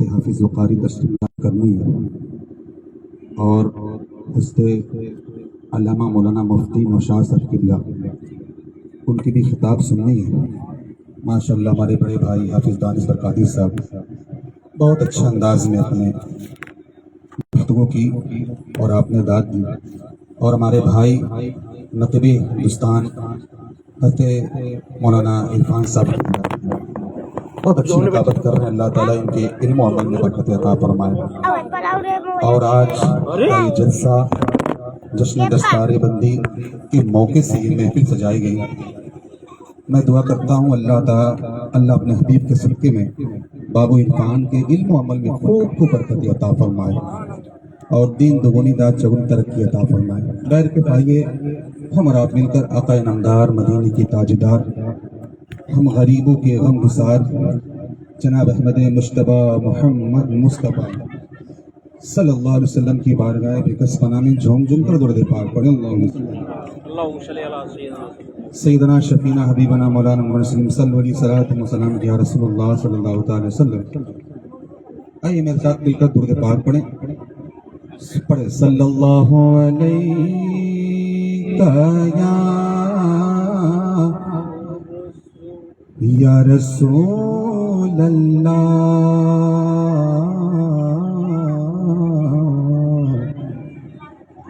کہ حافظ و قاری تشریف کرنی ہے اور حضرت علامہ مولانا مفتی نوشاد صاحب قبلہ ان کی بھی خطاب سننی ہے۔ ماشاءاللہ ہمارے بڑے بھائی حافظ دانش قادری صاحب بہت اچھا انداز میں اپنے گفتگو کی اور آپ نے داد دی، اور ہمارے بھائی نقبی ہندوستان حضرت مولانا عرفان صاحب بہت اچھی نقابت کر رہے ہیں۔ اللہ تعالیٰ ان کے علم و عمل میں برکت عطا فرمائے۔ اور آج کا یہ جلسہ جشن دستار بندی کے موقع سے یہ محفل سجائی گئی۔ میں دعا کرتا ہوں اللہ اپنے حبیب کے صدقے میں بابو عرفان کے علم و عمل میں خوب برکت عطا فرمائے اور دین دگنی داد چگنی ترقی عطا فرمائے۔ غیر کے بھائیے، ہم اور آپ مل کر آقا نامدار مدینے کی تاجدار، ہم غریبوں کے غم گسار جناب احمد مجتبی محمد مصطفیٰ صلی اللہ علیہ وسلم کی بارگاہ بکس پناہ میں جھوم جھوم کر درود پاک پڑھیں۔ اللہم صلی علی سیدنا شفینا حبیبنا مولانا محمد صلی اللہ علیہ وسلم یا رسول اللہ صلی اللہ تعالی وسلم۔ آئیے میرے ساتھ مل کر درود پاک پڑھیں۔ پڑھیں صلی اللہ علیہ یا رسول اللہ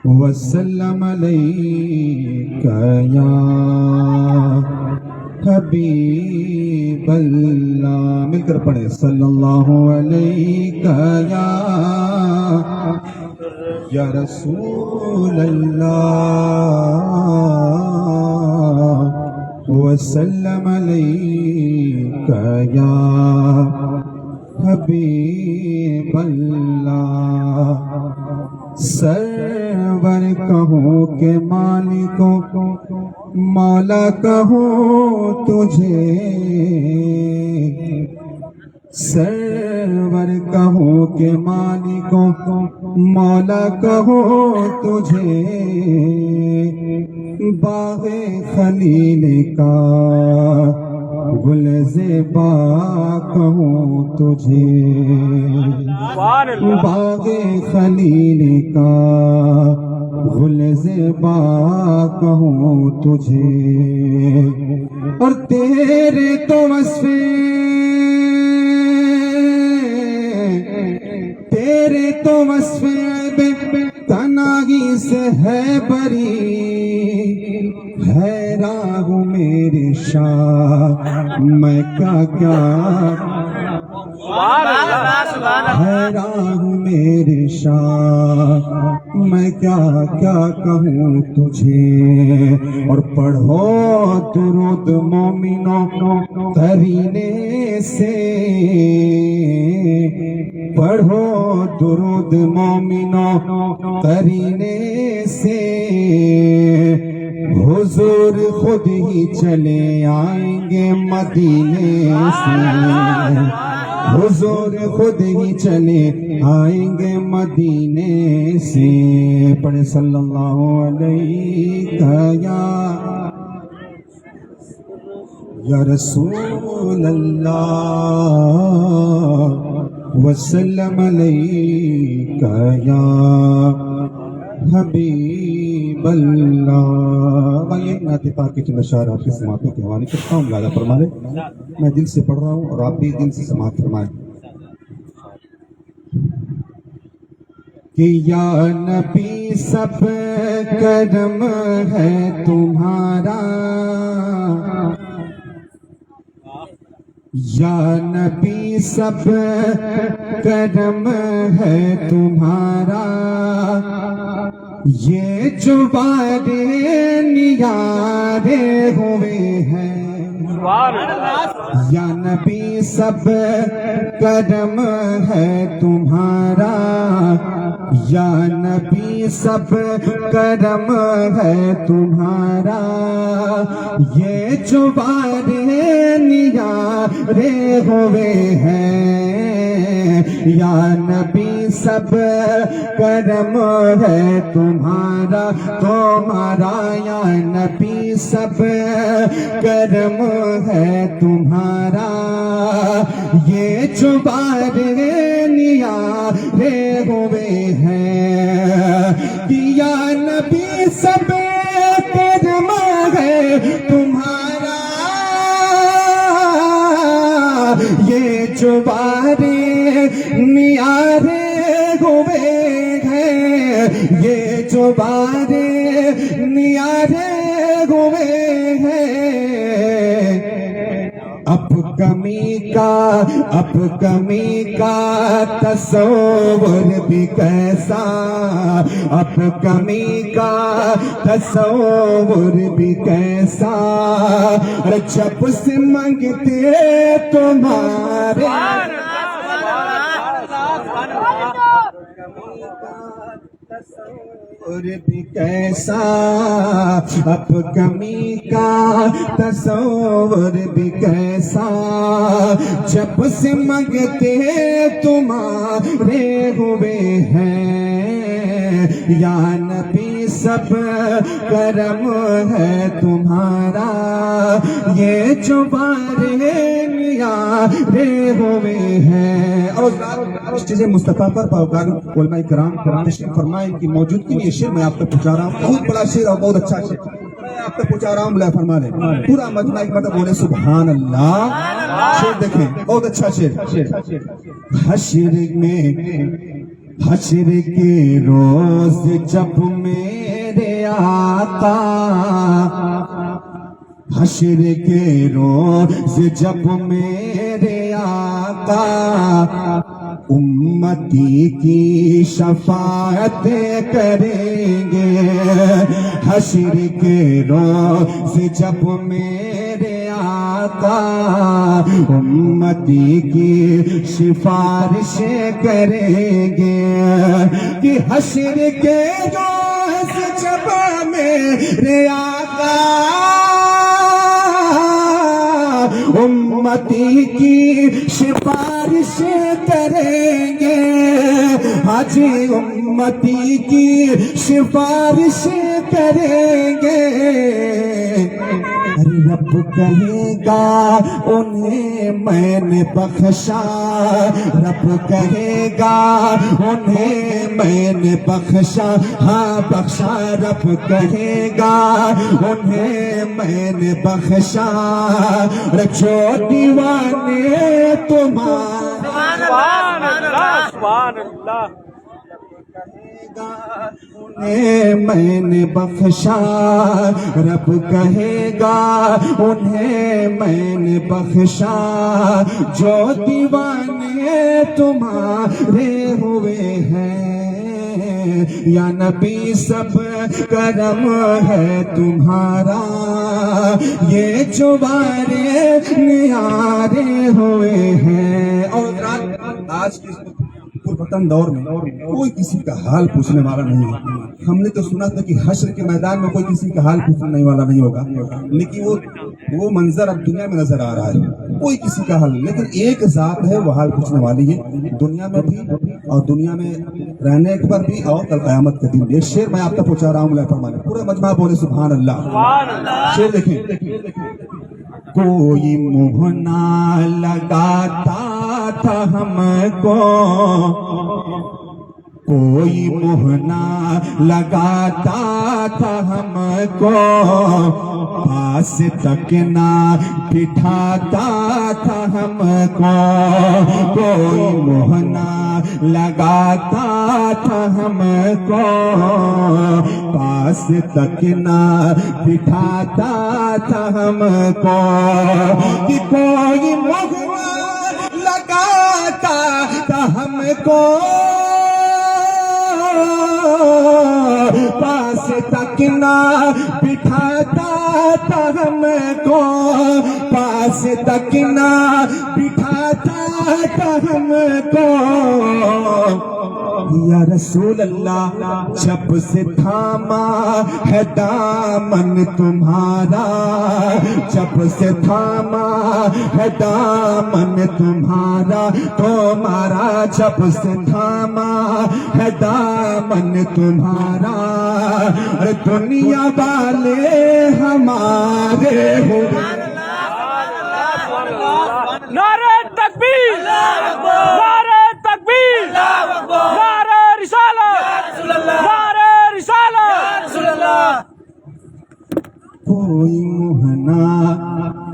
وسلم علیک یا حبیب اللہ۔ مل کر پڑھیں صلی اللہ علیک یا رسول اللہ وسلم علیک یا حبیب اللہ۔ سرور کہوں کہ مالکوں مولا کہوں تجھے، سرور کہوں کہ مالکوں مولا کہوں تجھے، باغ خلیل کا گل زیبا کہوں تجھے، باغ خلیل کا گل زیبا کہوں تجھے، اور تیرے تو وصف عیب تناغی سے ہے بری، حیران ہوں میرے شاہ میں کیا حیران ہوں میرے شاہ میں کیا کہوں تجھے، اور پڑھو درود مومنوں قرینے سے، پڑھو درود مومنوں قرینے سے، حضور خود ہی چلے آئیں گے مدینے سے، حضور خود ہی چلے آئیں گے مدینے سے۔ پڑھے صلی اللہ علیہ یا رسول اللہ وسلم علیک یا حبیب اللہ۔ بھائی نعت پاک کے چند اشعار آپ کی سماعتوں کے حوالے کرتا ہوں، ملاحظہ فرما لیں۔ میں دل سے پڑھ رہا ہوں اور آپ بھی دل سے سماعت فرمائیں کہ یا نبی سب کرم ہے تمہارا، یا نبی سب کرم ہے تمہارا، یہ جو بارے نیارے ہوئے ہیں، یا نبی سب کرم ہے تمہارا، یا نبی سب کرم ہے تمہارا، یہ جو بارے نیارے ہوئے ہیں، یا نبی سب کرم ہے تمہارا، یا نبی سب کرم ہے تمہارا، یہ جو بارے ہوئے ہیں کہ یا نبی سب کرم ہے تمہارا، یہ جو بارے نیارے ہوئے ہیں، یہ جو بارے نیارے ہوئے ہیں، اب کمی کا تصور بھی کیسا، اب کمی کا تصور بھی کیسا، جب سے منگتے تمہارے تصور بھی کیسا، اب کمی کا تصور بھی کیسا، جب سے منگتے تمہارے ہوئے ہیں، یا نبی سب کرم ہے تمہارا، یہ جو بارے نیارے ہوئے ہیں۔ اور اس چیزیں مصطفیٰ پر پاکار علماء کرام تشریف فرمائے کی موجودگی میں یہ شعر میں آپ تک پہنچا رہا ہوں، بہت بڑا شعر اور بہت اچھا شعر میں آپ تک پہنچا رہا ہوں، ملا فرما لیں پورا مجمع ایک مرتبہ بولے سبحان اللہ۔ شعر دیکھیں بہت اچھا شعر۔ حشر کے روز جب میرے آقا، حشر کے روز جب میرے آقا امتی کی شفاعت کریں گے، حشر کے روز جب میرے آقا امتی کی سفارش کریں گے، کہ حشر کے روز جب میرے آقا امتی کی سفارش کریں گے، حاجی امتی کی سفارش کریں گے، رب کہے گا انہیں میں نے بخشا، رب کہے گا انہیں میں نے بخشا، ہاں بخشا، رب کہے گا انہیں میں نے بخشا، رکھو دیوانے تمہارے، سبحان اللہ سبحان اللہ، کہے گا انہیں میں نے بخشا، رب کہے گا انہیں میں نے بخشا، جو دیوانے تمہارے ہوئے ہیں، یا نبی سب کرم ہے تمہارا، یہ جو بارے نیارے ہوئے ہیں۔ اور آج کے پرفتن دور میں کوئی کسی کا حال پوچھنے والا نہیں ہے۔ ہم نے تو سنا تھا کہ حشر کے میدان میں کوئی کسی کا حال پوچھنے والا نہیں ہوگا، لیکن وہ منظر اب دنیا میں نظر آ رہا ہے، کوئی کسی کا حال، لیکن ایک ذات ہے وہ حال پوچھنے والی ہے، دنیا میں بھی اور دنیا میں رہنے پر بھی اور کل قیامت کے دن۔ یہ شعر میں آپ تک پہنچا رہا ہوں، ملا فرمانے پورا مجمع بولے سبحان اللہ۔ شعر دیکھیں، کوئی منہ نہ لگاتا تھا ہم کو، کوئی منہ نہ لگاتا تھا ہم کو، پاس تک نہ بٹھاتا تھا ہم کو، کوئی منہ نہ لگاتا تھا ہم کو، پاس تک نہ بٹھاتا تھا ہم کو، کہ کوئی منہ نہ لگاتا تھا ہم کو، پاس تک نہ بٹھاتا تھا ہم کو، پاس تک نہ بٹھاتا تھا ہم کو، یا رسول اللہ جب سے تھاما ہے دامن تمہارا، جب سے تھاما ہے دامن تمہارا، تمہارا جب سے تھاما ہے دامن تمہارا، دنیا والے ہمارے ہو، نعرہ تکبیر، نعرہ تکبیر،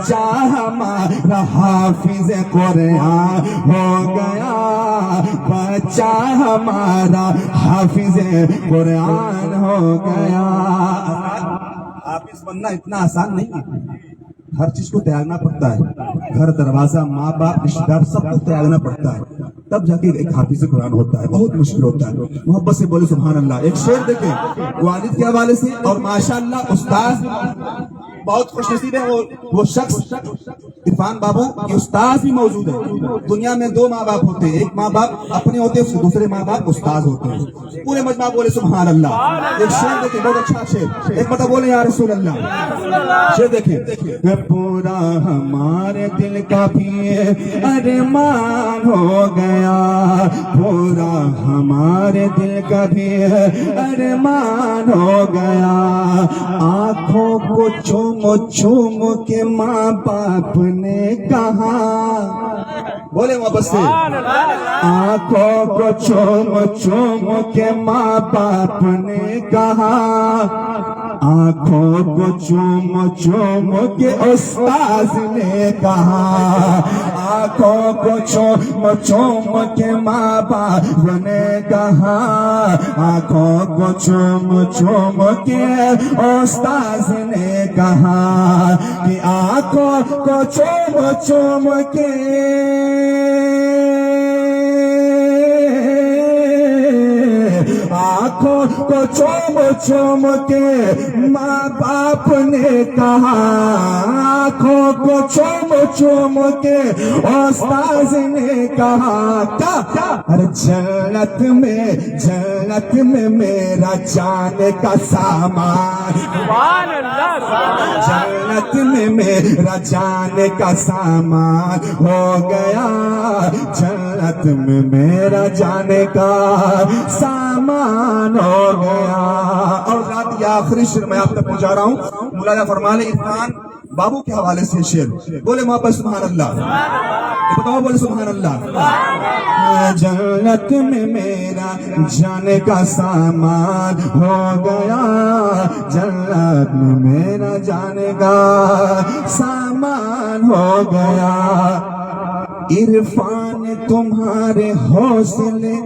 بچہ ہمارا حافظ قرآن ہو گیا، بچہ ہمارا حافظ قرآن ہو گیا۔ حافظ بننا اتنا آسان نہیں ہے، ہر چیز کو تیاگنا پڑتا ہے، گھر دروازہ ماں باپ رشتہ دار سب کو تیاگنا پڑتا ہے، تب جا کے ایک حافظ قرآن ہوتا ہے، بہت مشکل ہوتا ہے۔ محبت سے بولے سبحان اللہ۔ ایک شعر دیکھیں والد کے حوالے سے، اور ماشاءاللہ استاد بہت خوش نصیب ہے وہ شخص عرفان بابو کی استاد بھی موجود ہے۔ دنیا میں دو ماں باپ ہوتے ہیں، ایک ماں باپ اپنے ہوتے ہیں، دوسرے ماں باپ استاد ہوتے ہیں۔ پورے مجمع بولے سبحان اللہ۔ ایک شعر دیکھیں بہت اچھا شعر، ایک مرتبہ بولے یا رسول اللہ۔ شعر دیکھیں، پورا ہمارے دل کا بھی ارمان ہو گیا، پورا ہمارے دل کا بھی ارمان ہو گیا، آنکھوں کو چوم چوم کے ماں باپ نے کہا، بولے محبت سے، آنکھوں کو چوم چوم کے ماں باپ نے کہا، آنکھوں کو چوم چوم کے استاذ نے کہا، آنکھوں کو چوم چوم کے ماں باپ نے کہا، آنکھوں کو چوم چوم کے استاذ نے کہا، کہ آنکھوں کو چوم چوم کے آنکھوں کو چوم چوم کے ماں باپ نے کہا، آنکھوں کو چوم چوم کے استاذ نے کہا، کیا جنت میں میرا جانے کا سامان، سبحان اللہ، جنت میں میرا جانے کا سامان ہو گیا، جنت میں میرا جانے کا سامان ہو گیا۔ اور رات یہ آخری شعر میں آپ تک پہنچا رہا ہوں، مولانا فرما لیں عرفان بابو کے حوالے سے شعر، بولے محبت سبحان اللہ، بتاؤ بولے سبحان اللہ۔ جنت میں میرا جانے کا سامان ہو گیا، جنت میں میرا جانے کا سامان ہو گیا، عرفان تمہارے حوصلے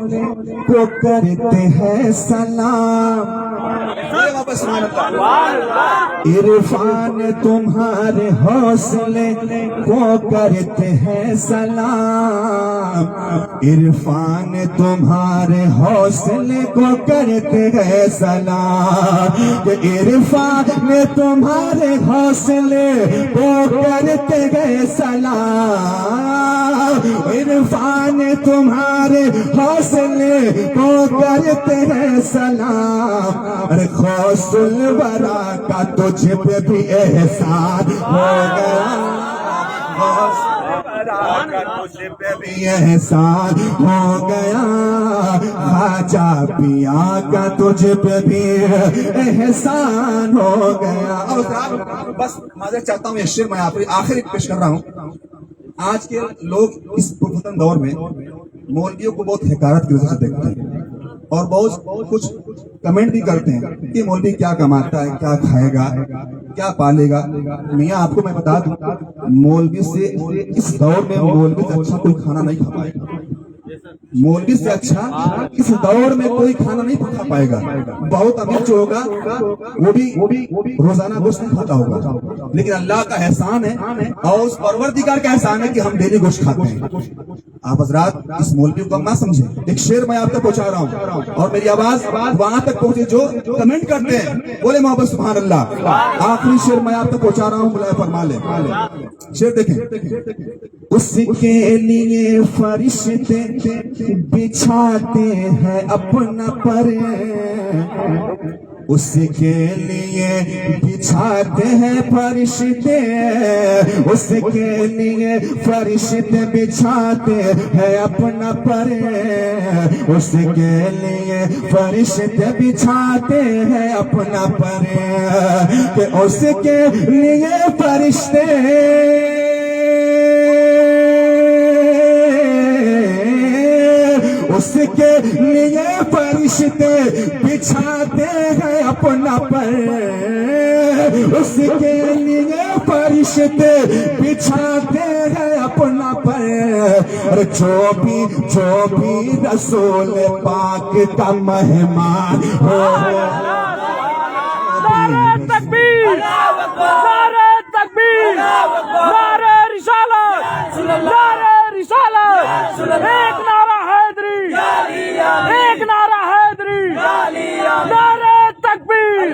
کو کرتے ہیں سلام، عرفان تمہارے حوصلے کو کرتے ہیں سلام، عرفان تمہارے حوصلے کو کرتے ہیں سلام، عرفان تمہارے حوصلے کو کرتے ہیں سلام، عرفان تمہارے حوصلے کو کرتے ہیں سلام، ارے غوث الورا کا تجھ پہ بھی احسان ہو گیا، غوث الورا کا تجھ پہ بھی احسان ہو گیا، خواجہ پیا کا تجھ پہ بھی احسان ہو گیا۔ اور بس معذرت چاہتا ہوں، یہ شعر میں آخری پیش کر رہا ہوں۔ آج کے لوگ اس پرفتن دور میں مولویوں کو بہت حقارت کی وجہ سے دیکھتے ہیں، اور بہت کچھ کمنٹ بھی کرتے ہیں کہ مولوی کیا کماتا ہے، کیا کھائے گا، کیا پالے گا۔ میاں آپ کو میں بتا دوں، مولوی سے اس دور میں مولوی سے اچھا کوئی کھانا نہیں کھا پائے گا، مولوی سے اچھا اس دور میں کوئی کھانا نہیں کھا پائے گا۔ بہت امیر جو ہوگا وہ بھی روزانہ گوشت نہیں کھاتا ہوگا، لیکن اللہ کا احسان ہے اور اس پروردگار کا احسان ہے کہ ہم ڈیلی گوشت کھاتے ہیں۔ آپ حضرات اس مولوی کو نہ سمجھیں، ایک شعر میں آپ تک پہنچا رہا ہوں، اور میری آواز وہاں تک پہنچے جو کمنٹ کرتے ہیں، بولے محبت سبحان اللہ۔ آخری شعر میں آپ تک پہنچا رہا ہوں، مولانا فرما لیں شعر دیکھیں، اس کے لیے فرشتے بچھاتے ہیں اپنا پر، اس کے لیے بچھاتے ہیں فرشتے، اس کے لیے فرشتے بچھاتے ہیں اپنا پر، اس کے لیے فرشتے بچھاتے ہیں اپنا پر، کہ اس کے لیے فرشتے اس کے لیے فرشتے بچھاتے ہیں اپنا پر، اس کے لیے فرشتے بچھاتے ہیں اپنا پر، جو بھی رسول پاک کا مہمان ہو۔ نعرہ تکبیر، نعرہ تکبیر، نعرہ رسالت، نعرہ رسالت، ایک نعرہ حیدری، ایک نعرہ حیدری، نعرہ تکبیر۔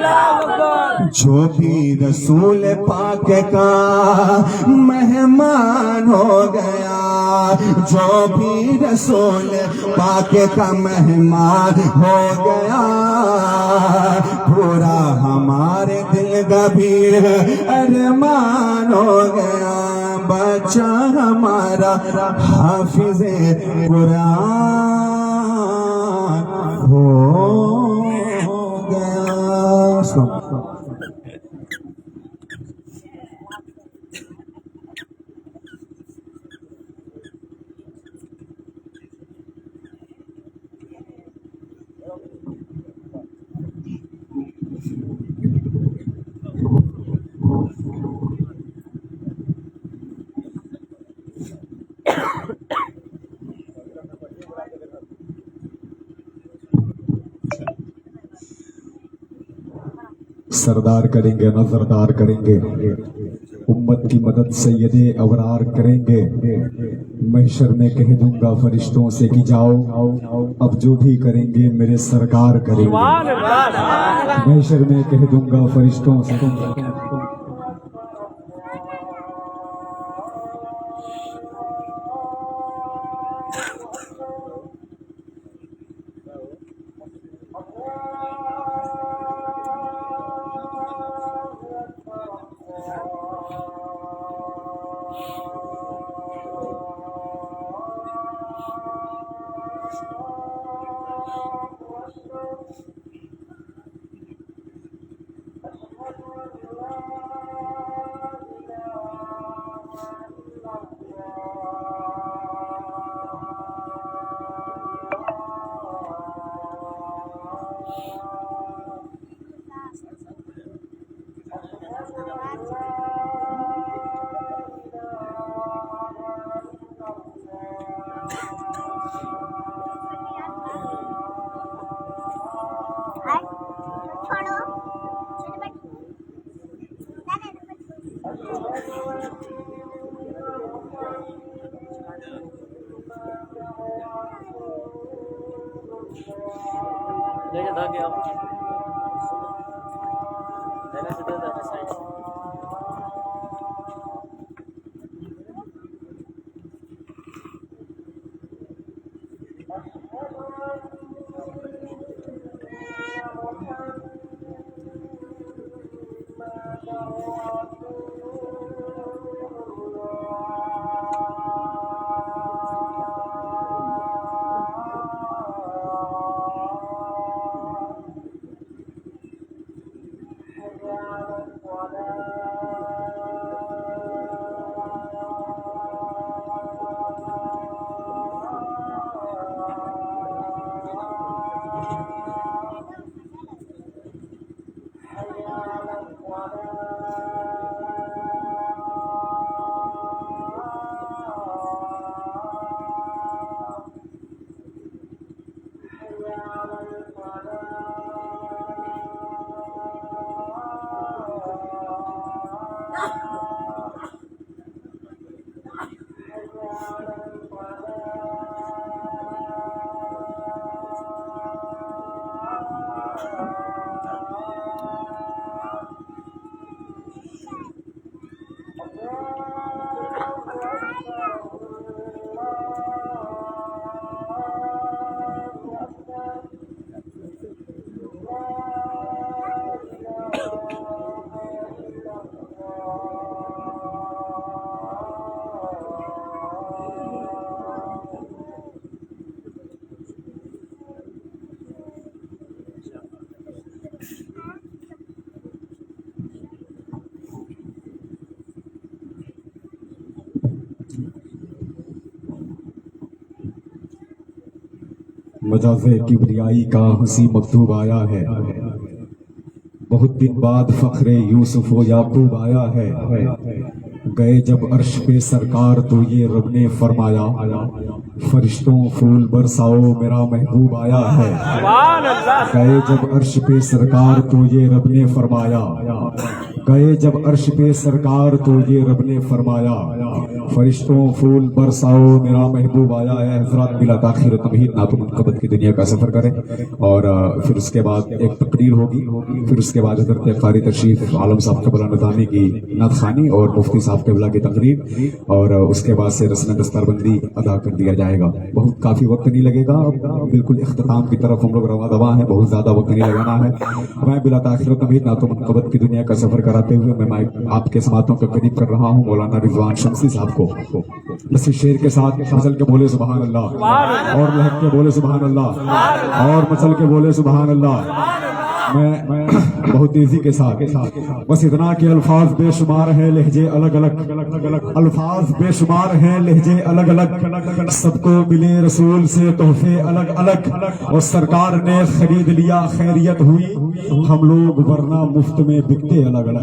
جو بھی رسول پاک کا مہمان ہو گیا، جو بھی رسول پاک کا مہمان ہو گیا، پورا ہمارے دل کا بھی ارمان ہو گیا، بچہ ہمارا حافظ قرآن ہو گیا۔ سردار کریں گے، نظردار کریں گے، امت کی مدد سید ابرار کریں گے۔ محشر میں کہہ دوں گا فرشتوں سے کہ جاؤ، اب جو بھی کریں گے میرے سرکار کریں گے۔ محشر میں کہہ دوں گا فرشتوں سے مجاز کبریائی کا ہنسی مکتوب آیا ہے، بہت دن بعد فخر یوسف و یعقوب آیا ہے، گئے جب عرش پہ سرکار تو یہ رب نے فرمایا، فرشتوں پھول برساؤ میرا محبوب آیا ہے۔ سبحان اللہ، گئے جب عرش پہ سرکار تو یہ رب نے فرمایا، گئے جب عرش پہ سرکار تو یہ رب نے فرمایا، فرشتوں پھول برساؤ میرا محبوب آیا ہے۔ حضرات بلا تاخیر تمہید نعت و منقبت کی دنیا کا سفر کریں، اور پھر اس کے بعد ایک تقریر ہوگی، پھر اس کے بعد حضرت قاری تشریف عالم صاحب قبلہ نظامی کی نعت خوانی اور مفتی صاحب قبلہ کی تقریر، اور اس کے بعد سے رسم دستار بندی ادا کر دیا جائے گا۔ بہت کافی وقت نہیں لگے گا، بالکل اختتام کی طرف ہم لوگ رواں دواں ہیں، بہت زیادہ وقت نہیں لگانا ہے۔ میں بلا تاخیر تمہید نعت و منقبت کی دنیا کا سفر کراتے ہوئے میں آپ کے سماعتوں کے قریب کر رہا ہوں مولانا رضوان شمسی صاحب کو۔ بس اس شعر کے ساتھ غزل کے بولے سبحان اللہ، اور لہک کے بولے سبحان اللہ، اور مچل کے بولے سبحان اللہ۔ میں بہت تیزی کے ساتھ بس اتنا کہ الفاظ بے شمار ہیں، لہجے الگ الگ، الفاظ بے شمار ہیں، لہجے الگ الگ، سب کو ملے رسول سے تحفے الگ الگ، اور سرکار نے خرید لیا خیریت ہوئی، ہم لوگ ورنہ مفت میں بکتے الگ الگ۔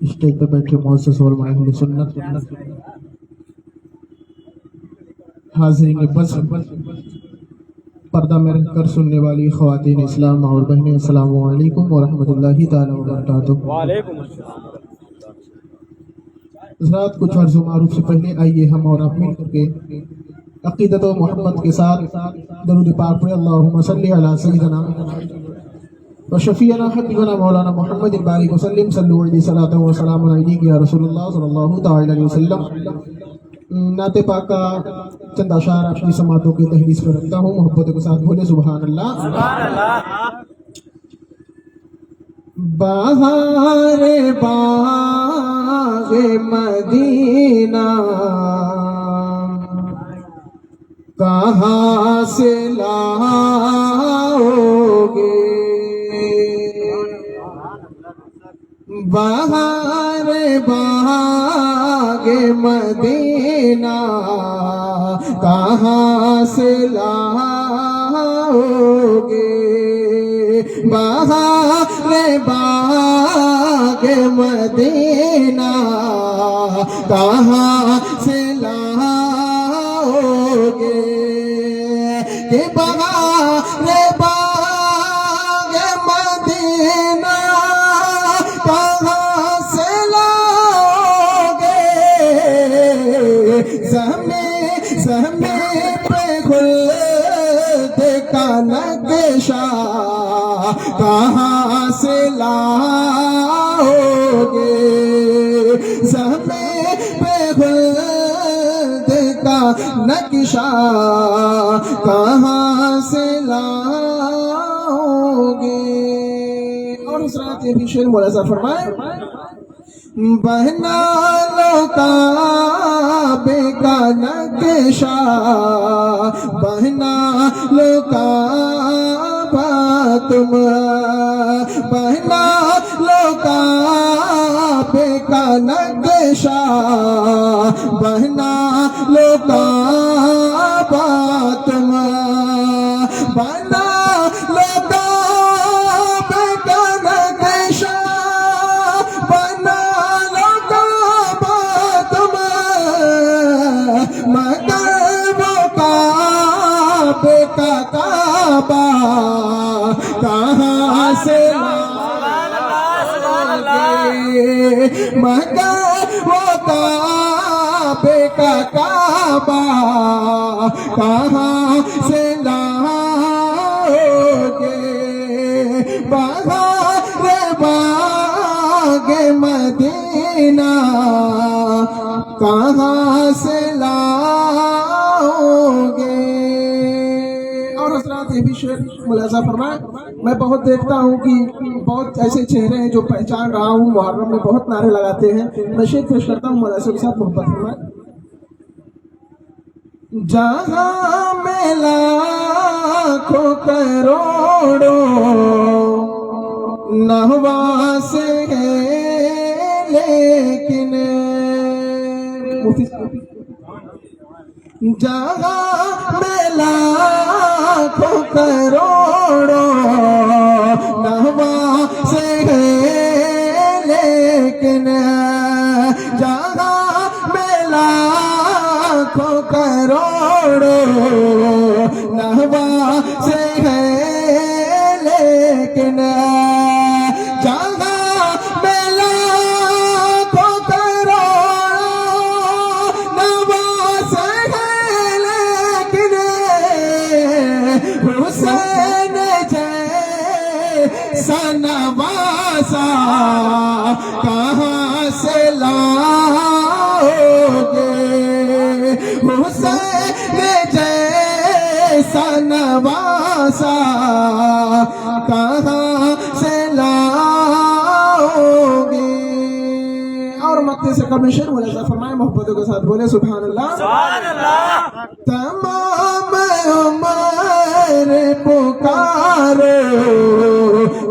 اسٹیج پہ بیٹھے معزز علماء اہل سنت، حاضرین بس پردہ میں رہ کر سننے والی خواتین اسلام اور بہنیں، السلام علیکم ورحمۃ اللہ تعالی وبرکاتہ۔ وعلیکم السلام۔ حضرات کچھ عرض و معروف سے پہلے آئیے ہم اور آپ مل کر کے عقیدت و محبت کے ساتھ درود پاک پڑھیں، اللہم صلی علی سیدنا وشفیعنا حبیبنا مولانا محمد بارک وسلم، صلو علیہ صلاۃ و سلام علیک یا رسول اللہ صلی اللہ تعالی علیہ وسلم۔ نعت پاک کا چند اشعار آپ کی سماعتوں کی تحدیث پر رکھتا ہوں، محبت کے ساتھ بولے سبحان اللہ۔ بہار باغ مدینہ کہاں سے لاؤ گے، بہار باغ مدینہ کہاں سے لاؤ گے، بہار باغ مدینہ کہاں سے لاؤ گے، کہ بہار باغ مدینہ کہاں سے لاؤ گے، زمین پہ خلد کا نقشہ کہاں سے لاؤ گے، زمین پہ خلد کا نقشہ کہاں سے لاؤ گے۔ اور اس رات یہ بھی شعر ملاحظہ فرمائے، بہنا لو کعبے کا نقشہ، بہنا لو کعبہ تم، بہنا لو کعبے کا نقشہ، بہنا لو کعبہ تم، بہنا لو کعبے کا نقشہ، بنا لو کعبہ تم، مگر وہ کعبے کا کعبہ کہاں سے لاؤ گے، مگر وہ کعبے کا کعبہ کہاں سے لاؤ گے، بہار باغ مدینہ کہاں سے لاؤ گے۔ اور حضرات یہ بھی شعر ملاحظہ فرمائیں، میں بہت دیکھتا ہوں کہ بہت ایسے چہرے ہیں جو پہچان رہا ہوں، محرم میں بہت نعرے لگاتے ہیں، میں شعر پیش کرتا ہوں، ملاحظہ کے ساتھ محبت فرمائیں۔ جہاں میں لاکھوں کروڑوں نحواس ہیں لیکن جہاں میں لاکھوں کروڑوں نحواس ہیں لیکن جہاں میں لاکھوں کروڑوں نحواس ہیں لیکن جہاں میں لاکھوں کروڑوں نحواس ہیں لیکن حسین جیسا نواسا کہاں سے لاؤ گے حسین جیسا نواسا کہاں سے لاؤ گے. اور مکے سے کم شعر ملاحظہ فرمائے محبتوں کے ساتھ بولے سبحان اللہ سبحان اللہ. تمام عمر پکارو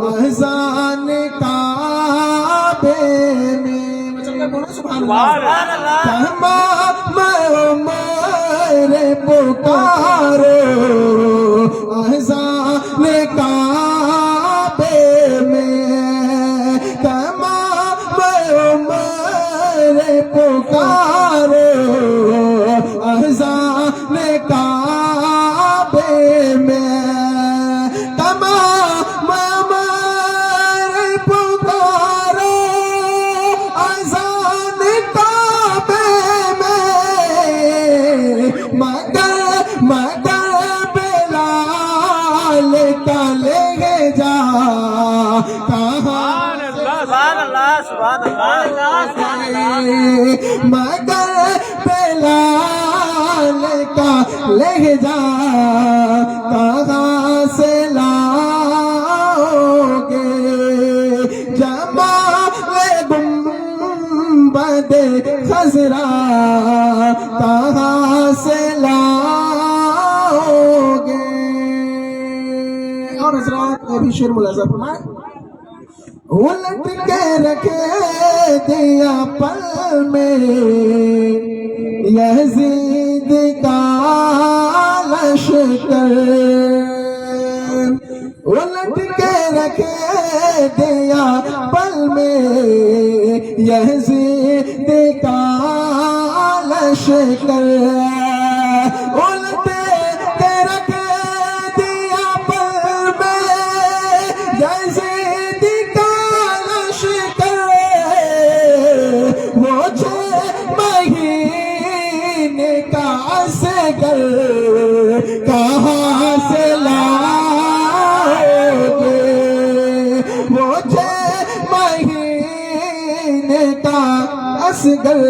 اذان کعبے میں سبحان اللہ. تمام عمر پکارو اذان کعبے میں تمام عمر پکارو اذان کعبے میں تمام عمر پکارو اذان کعبے میں مگر بلال کا لے جا کہاں سبحان اللہ سبحان اللہ. مگر بلال کا لے جا کہاں سے لاؤ گے جمال گنبد خضرا کہاں سے لاؤ گے. اور حضرات نے بھی شعر ملاحظہ فرمائے الٹ کے رکھے دیا پل میں یزید کا لشکر الٹ کے رکھے دیا پل میں یزید کا لشکر الٹ کے رکھے دیا پل میں یزید مہینے کا اصغر کہاں سے لاؤ گے مجھے مہینے کا اصغر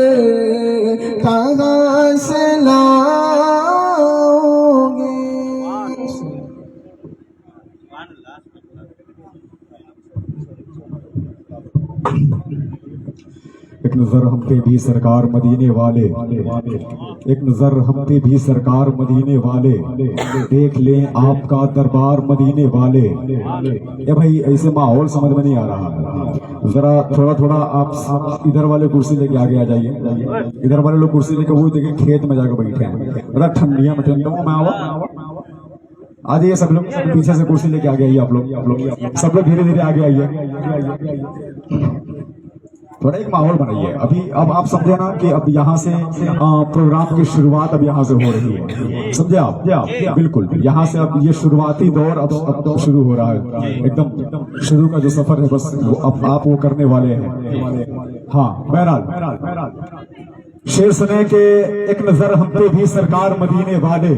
کہاں سے لاؤ گے. ایک نظر ہم پہ بھی سرکار مدینے والے ایک نظر ہم پہ بھی سرکار مدینے والے دیکھ لیں آپ کا دربار مدینے والے. اے بھائی ایسے ماحول سمجھ میں نہیں آ رہا ذرا تھوڑا آپ ادھر والے کرسی لے کے آگے آ جائیے. ادھر والے لوگ کرسی لے کے وہ دیکھیں کھیت میں جا کے بیٹھے ہیں ذرا ٹھنڈیاں میں آ جائیے سب لوگ پیچھے سے کرسی لے کے آگے آئیے. آپ لوگ سب لوگ دھیرے دھیرے آگے آئیے. تھوڑا ایک ماحول بنائیے. اب آپ سمجھے نا کہ اب یہاں سے پروگرام کی شروعات اب یہاں سے ہو رہی ہے. سمجھے آپ بالکل یہاں سے اب یہ شروعاتی دور اب شروع ہو رہا ہے. ایک دم شروع کا جو سفر ہے بس اب آپ وہ کرنے والے ہیں. ہاں بہرحال شعر سنے کہ ایک نظر ہم پہ بھی سرکار مدینے والے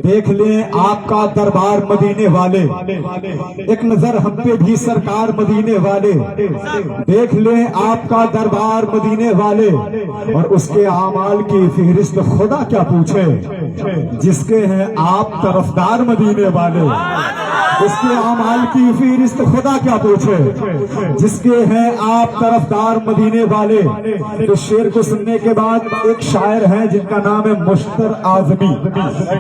دیکھ لیں آپ کا دربار مدینے والے. ایک نظر ہم پہ بھی سرکار مدینے والے دیکھ لیں آپ کا دربار مدینے والے. اور اس کے اعمال کی فہرست خدا کیا پوچھے جس کے ہیں آپ طرفدار مدینے والے. اس کے اعمال کی فہرست خدا کیا پوچھے. جس کے ہیں آپ طرفدار مدینے والے. اس شعر کو سننے کے بعد ایک شاعر ہیں جن کا نام ہے مشتر اعظمی.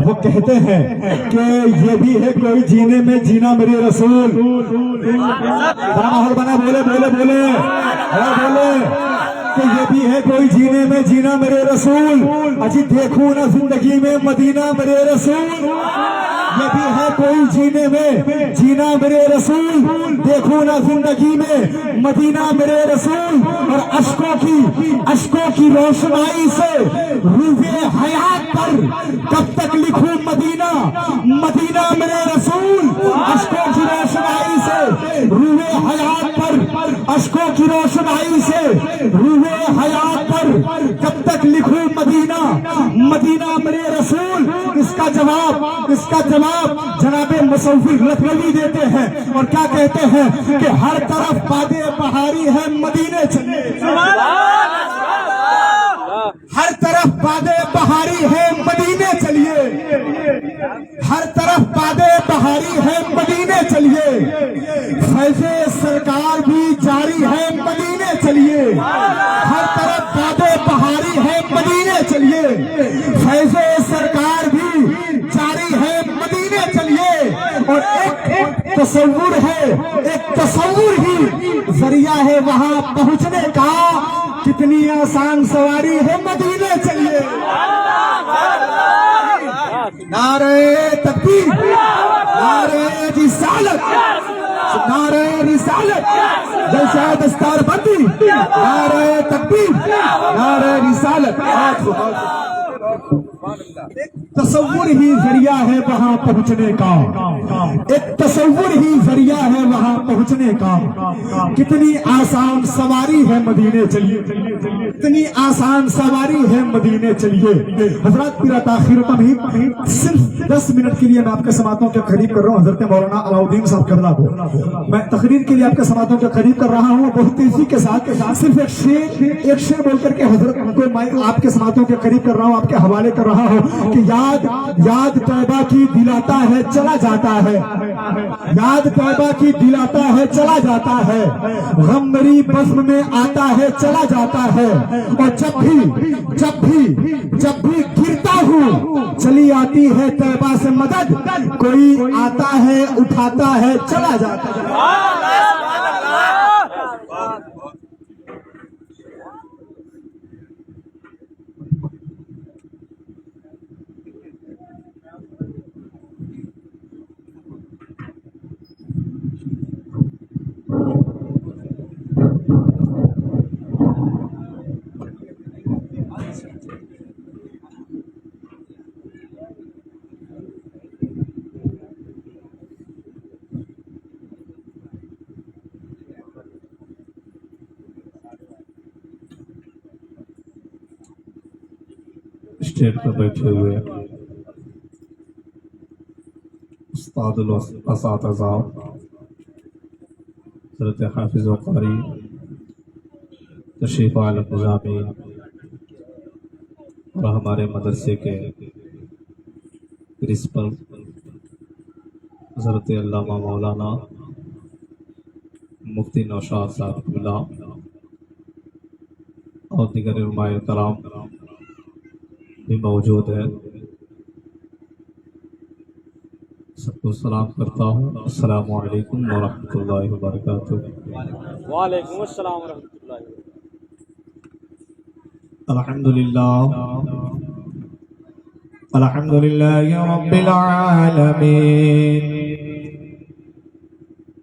وہ کہتے ہیں کہ یہ بھی ہے کوئی جینے میں جینا میرے رسول. ماحول بنا بولے بولے بولے بولے کہ یہ بھی ہے کوئی جینے میں جینا میرے رسول. اجی دیکھوں نا زندگی میں مدینہ میرے رسول. یہ بھی ہے کوئی جینے میں جینا میرے رسول. دیکھوں نا زندگی میں مدینہ میرے رسول. اور اشکوں کی روشنائی سے روحے حیات پر کب تک لکھوں مدینہ مدینہ میرے رسول. اشکوں کی روشنائی سے روحے حیات پر اشکوں کی روشنائی سے روحے حیات پر کب تک لکھوں مدینہ مدینہ میرے رسول. اس کا جواب جناب مصور لکھنوی دیتے ہیں اور کیا کہتے ہیں کہ ہر طرف بادیں بہاری ہے مدینے چلیے. ہر طرف بادیں بہاری ہے مدینے چلیے. ہر طرف بادیں بہاری ہے مدینے چلیے. فیض سرکار بھی جاری ہے مدینے چلیے. ہر طرف بادیں بہاری ہے مدینے چلیے. فیض سرکار بھی جاری ہے مدینے چلیے. اور ایک تصور ہی ذریعہ ہے وہاں پہنچنے کا. کتنی آسان سواری ہے مدینے چلیے. نعرہ تکبیر نعرہ رسالت نعرہ رسالت جلسہ دستار بندی نعرہ تکبیر نعرہ رسالت. تصور ہی ذریعہ ہے وہاں پہنچنے کا. ایک تصور ہی ذریعہ ہے وہاں پہنچنے کا. کتنی آسان سواری ہے مدینے چلیے. کتنی آسان سواری ہے مدینے چلیے. حضرات میرا تاخیر تمہید صرف 10 منٹ کے لیے میں آپ کے سماعتوں کے قریب کر رہا ہوں. حضرت مولانا علاؤدین صاحب کرنا کو میں تقریر کے لیے آپ کے سماعتوں کے قریب کر رہا ہوں. بہت تیزی کے ساتھ صرف ایک شعر بول کر کے حضرت کو آپ کے سماعتوں کے قریب کر رہا ہوں, آپ کے حوالے کر رہا ہوں کہ یاد طیبہ کی دلاتا ہے چلا جاتا ہے. یاد طیبہ کی دلاتا ہے چلا جاتا ہے. غم میری بزم میں آتا ہے چلا جاتا ہے. اور جب بھی گرتا ہوں چلی آتی ہے طیبہ سے مدد. کوئی آتا ہے اٹھاتا ہے چلا جاتا ہے. اسٹیج پر بیٹھے ہوئے استاد الاساتذہ حضرت حافظ و قاری تشریف عالم نظامی اور ہمارے مدرسے کے پرنسپل حضرت علامہ مولانا مفتی نوشاد صاحب اللہ اور دیگر علماء کرام بھی موجود ہے. سب کو سلام کرتا ہوں. السلام علیکم ورحمۃ اللہ وبرکاتہ. وعلیکم السلام ورحمۃ اللہ. الحمد للہ رب العالمین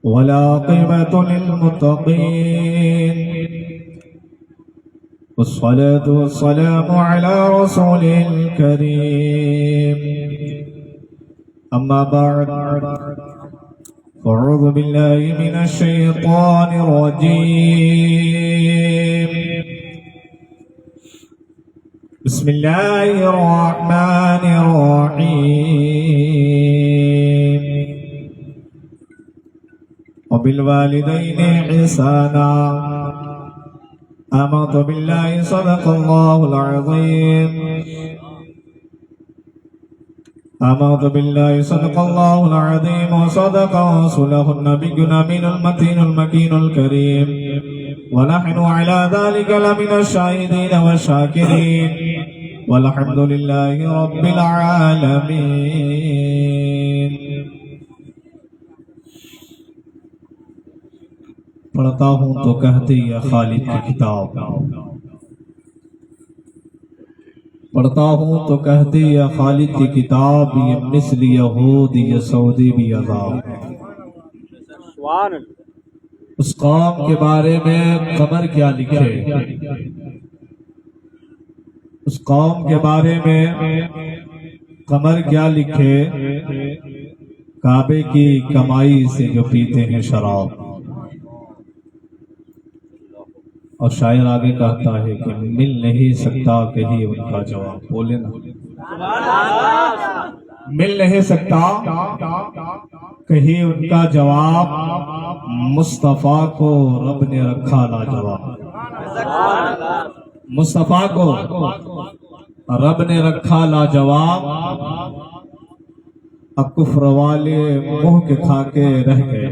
والعاقبۃ للمتقین والصلاة والسلام على رسول الكريم. أما بعد فأعوذ بالله من الشيطان الرجيم. بسم الله الرحمن الرحيم. وبالوالدين إحسانا. آمنت بالله صدق الله العظيم. آمنت بالله صدق الله العظيم وصدق رسوله النبي الأمين المتين المكين الكريم ونحن على ذلك لمن الشاهدين والشاكرين والحمد لله رب العالمين. پڑھتا ہوں تو کہتی ہے خالد کی کتاب، پڑھتا ہوں تو کہتی ہے خالد کی کتاب، یہ مثل یہود یہ سعودی بھی عذاب. سبحان اللہ. اس قوم کے بارے میں قمر کیا لکھے، اس قوم کے بارے میں قمر کیا لکھے، کعبے کی کمائی سے جو پیتے ہیں شراب. اور شاعر آگے کہتا ہے کہ مل نہیں سکتا کہیں ان کا جواب. بولے نا، مل نہیں سکتا کہیں ان کا جواب، مصطفیٰ کو رب نے رکھا لاجواب. مصطفیٰ کو رب نے رکھا لاجواب، کفر والے منہ کے کھا کے رہ گئے،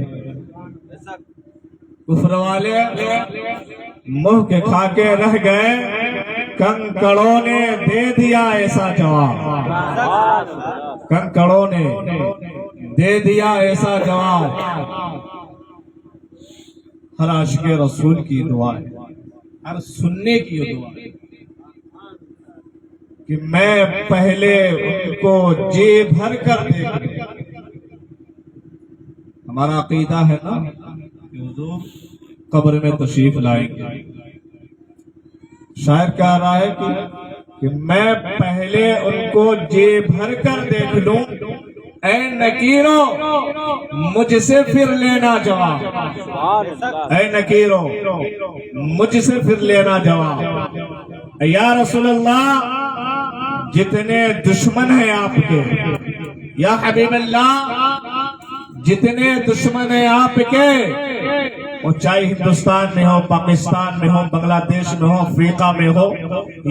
کفر والے منہ کے کھا کے رہ گئے، کنکڑوں نے دے دیا ایسا جواب، کنکڑوں نے دے دیا ایسا جواب. ہر عاشق رسول کی دعا ہے، ہر سننے کی دعا ہے کہ میں پہلے ان کو جی بھر کر دیکھوں. ہمارا عقیدہ ہے نا کہ حضور قبر میں تشریف لائیں گے. شاعر کہہ رہا ہے کہ میں پہلے ان کو جی بھر کر دیکھ لوں، اے نکیرو مجھ سے پھر لینا جواب، اے نکیرو مجھ سے پھر لینا جواب. یا رسول اللہ جتنے دشمن ہیں آپ کے، یا حبیب اللہ جتنے دشمن ہیں آپ کے، وہ چاہے ہندوستان میں ہو، پاکستان میں ہو، بنگلہ دیش میں ہو، افریقہ میں ہو،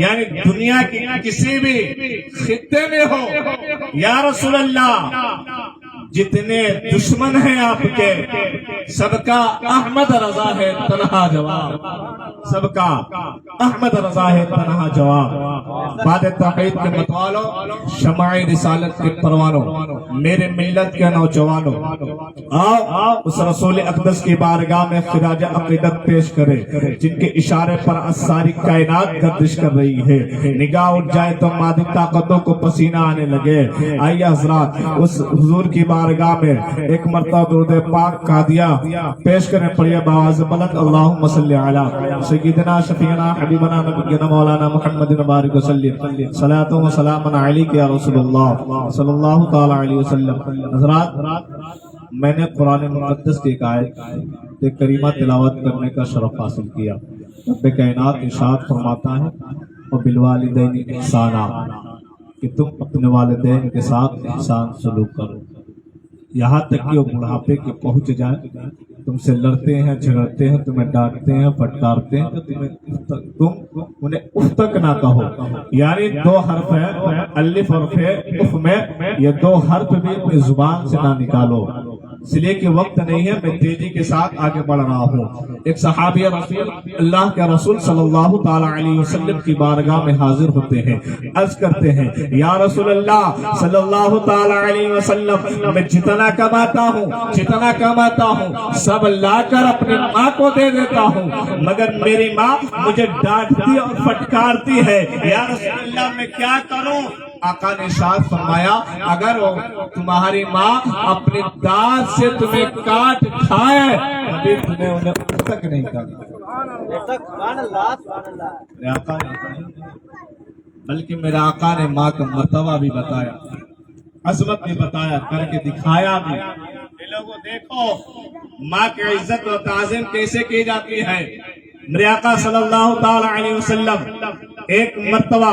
یعنی دنیا کی کسی بھی خطے میں ہو، یا رسول اللہ جتنے دشمن ہیں آپ کے، سب کا احمد رضا ہے تنہا جواب، سب کا احمد رضا ہے تنہا جواب. باد توحید کے متوالوں، شمع رسالت کے پروانوں، میرے ملت کے نوجوانوں، آؤ اس رسول اقدس کی بارگاہ میں خراج عقیدت پیش کرے، جن کے اشارے پر ساری کائنات گردش کر رہی ہے. نگاہ اٹھ جائے تو مادی طاقتوں کو پسینہ آنے لگے. آئیے حضرات اس حضور کی بارگاہ میں ایک مرتبہ درود پاک قادیہ پیش کریں. پڑھیے بآواز بلند، اللہم صلی علی سیدنا شفیعنا حبیبنا نبینا مولانا محمد مبارک وسلم، صلاۃ و سلام علیک یا رسول اللہ صلی اللہ تعالی علیہ وسلم. حضرات میں نے قرآن مقدس کی ایک آیت کریمہ تلاوت کرنے کا شرف حاصل کیا. رب کائنات ارشاد فرماتا ہے وبالوالدین احسانا، کہ تم اپنے والدین کے ساتھ احسان سلوک کرو، یہاں تک کہ وہ بڑھاپے کے پہنچ جائیں، تم سے لڑتے ہیں، جھگڑتے ہیں، تمہیں ڈانٹتے ہیں، پھٹکارتے ہیں، تو تم انہیں اف تک نہ کہو. یعنی دو حرف ہیں الف اور فے، اف میں یہ دو حرف بھی اپنی زبان سے نہ نکالو. اس لیے کہ وقت نہیں ہے، میں تیزی کے ساتھ آگے بڑھ رہا ہوں. ایک صحابی رسول اللہ کے رسول صلی اللہ تعالی علیہ وسلم کی بارگاہ میں حاضر ہوتے ہیں، عرض کرتے ہیں یا رسول اللہ صلی اللہ تعالی علیہ وسلم، میں جتنا کماتا ہوں سب لا کر اپنی ماں کو دے دیتا ہوں، مگر میری ماں مجھے ڈانٹتی اور پھٹکارتی ہے، یا رسول اللہ میں کیا کروں؟ آقا نے ارشاد فرمایا اگر تمہاری ماں اپنی دانت سے تمہیں کاٹ کھائے ابھی تمہیں انہیں تک نہیں کرنا. بلکہ میرے آقا نے ماں کا مرتبہ بھی بتایا، عظمت بھی بتایا، کر کے دکھایا بھی. لوگوں دیکھو ماں کی عزت و تعظیم کیسے کی جاتی ہے. میرے آقا صلی اللہ تعالی علیہ وسلم ایک مرتبہ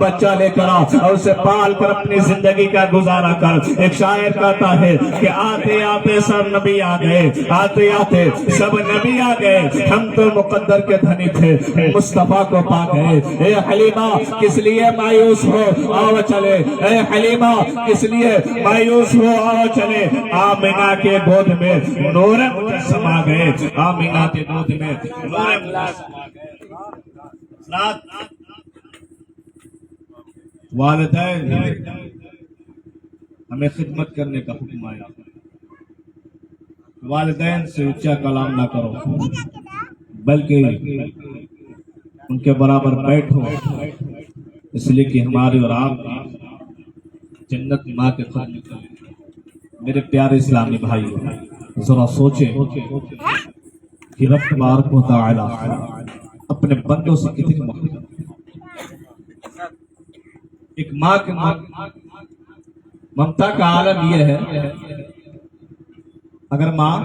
بچہ لے کر آ اور اسے پال کر اپنی زندگی کا گزارا کر. ایک شاعر کہتا ہے کہ آتے آتے سب نبی آ گئے, آتے آتے سب نبی آ گئے, ہم تو مقدر کے دھنی تھے, مصطفیٰ کو پا گئے. اے حلیمہ کس لیے مایوس ہو, آؤ چلے. اے حلیمہ کس لیے مایوس ہو, آؤ چلے. آمینہ کے گود میں نور مجسم آ گئے, آمینہ کے گود میں نور مجسم آ گئے. والدین ہمیں خدمت کرنے کا حکم آیا. والدین سے اونچا کلام نہ کرو بلکہ ان کے برابر بیٹھو, اس لیے کہ ہماری اور آپ کی جنت ماں کے قدم تلے. میرے پیارے اسلامی بھائی, ذرا سوچیں کہ رب تبارک و تعالی اپنے بندوں سے کتنی محبت. ایک ماں کے ممتا کا عالم یہ ہے, اگر ماں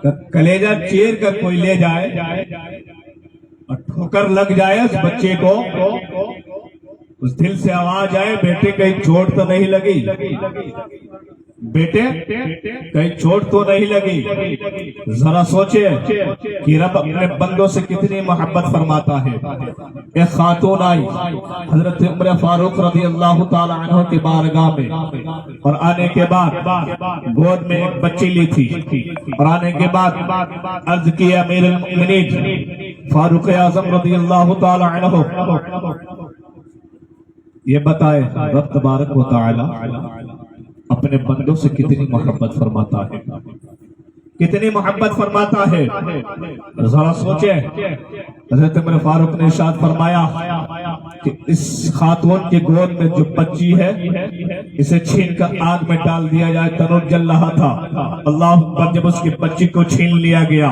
کا کلیجہ چیر کر کوئی لے جائے اور ٹھوکر لگ جائے اس بچے کو, اس دل سے آواز آئے بیٹے کہیں چوٹ تو نہیں لگی, بیٹے کہیں چوٹ تو نہیں لگی. ذرا سوچے کہ رب اپنے بندوں سے کتنی محبت فرماتا ہے. ایک خاتون آئی حضرت عمر فاروق رضی اللہ تعالی عنہ کی بارگاہ میں, اور آنے کے بعد گود میں ایک بچی لی تھی, اور آنے کے بعد عرض کی امیر المؤمنین فاروق اعظم رضی اللہ تعالی عنہ یہ بتائے رب تبارک و تعالی اپنے بندوں سے کتنی محبت فرماتا ہے, کتنی محبت فرماتا ہے. ذرا سوچیں, حضرت عمر فاروق نے ارشاد فرمایا کہ اس خاتون کے گود میں جو بچی ہے اسے چھین کر آگ میں ڈال دیا جائے. تنور جل رہا تھا, اللہ اکبر. جب اس کی بچی کو چھین لیا گیا,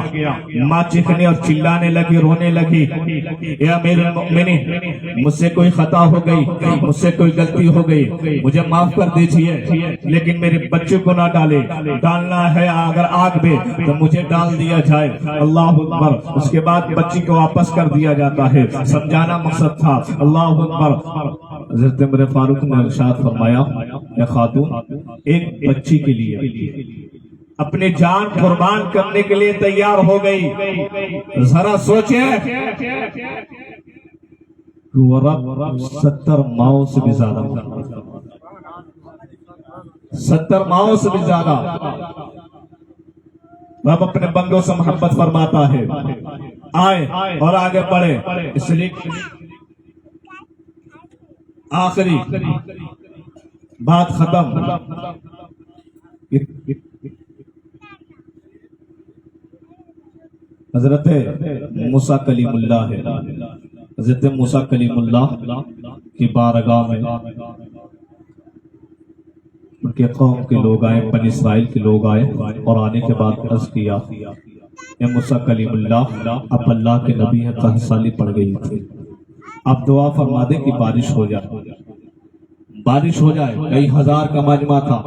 ماں چیخنے اور چلانے لگی, رونے لگی, اے امیر المؤمنین مجھ سے کوئی خطا ہو گئی, مجھ سے کوئی غلطی ہو گئی, مجھے معاف کر دیجیے, لیکن میرے بچے کو نہ ڈالے, ڈالنا ہے اگر آگ میں تو مجھے ڈال دیا جائے. اللہ اکبر. اس کے بعد بچی کو واپس کر دیا جاتا ہے, سمجھانا مقصد تھا. اللہ اکبر. حضرت عمر فاروق نے ارشاد فرمایا اے خاتون ایک بچی کے لیے اپنی جان قربان کرنے کے لیے تیار ہو گئی. ذرا سوچیں وہ رب 70 ماؤں سے بھی زیادہ, 70 ماؤں سے بھی زیادہ رب اپنے بندوں سے محبت فرماتا ہے. آئے اور آگے بڑھے. اس لیے آخری بات ختم. حضرت موسیٰ کلیم اللہ ہے, حضرت موسیٰ کلیم اللہ کی بارگاہ میں ان کے قوم کے لوگ آئے, بنی اسرائیل کے لوگ آئے, اور آنے کے بعد عرض کیا اے موسیٰ کلیم اللہ اب اللہ کے نبی ہیں, 10 سالی پڑ گئی تھی, اب دعا فرما دے کہ بارش ہو جائے, بارش ہو جائے. کئی ہزار کا مجمع تھا.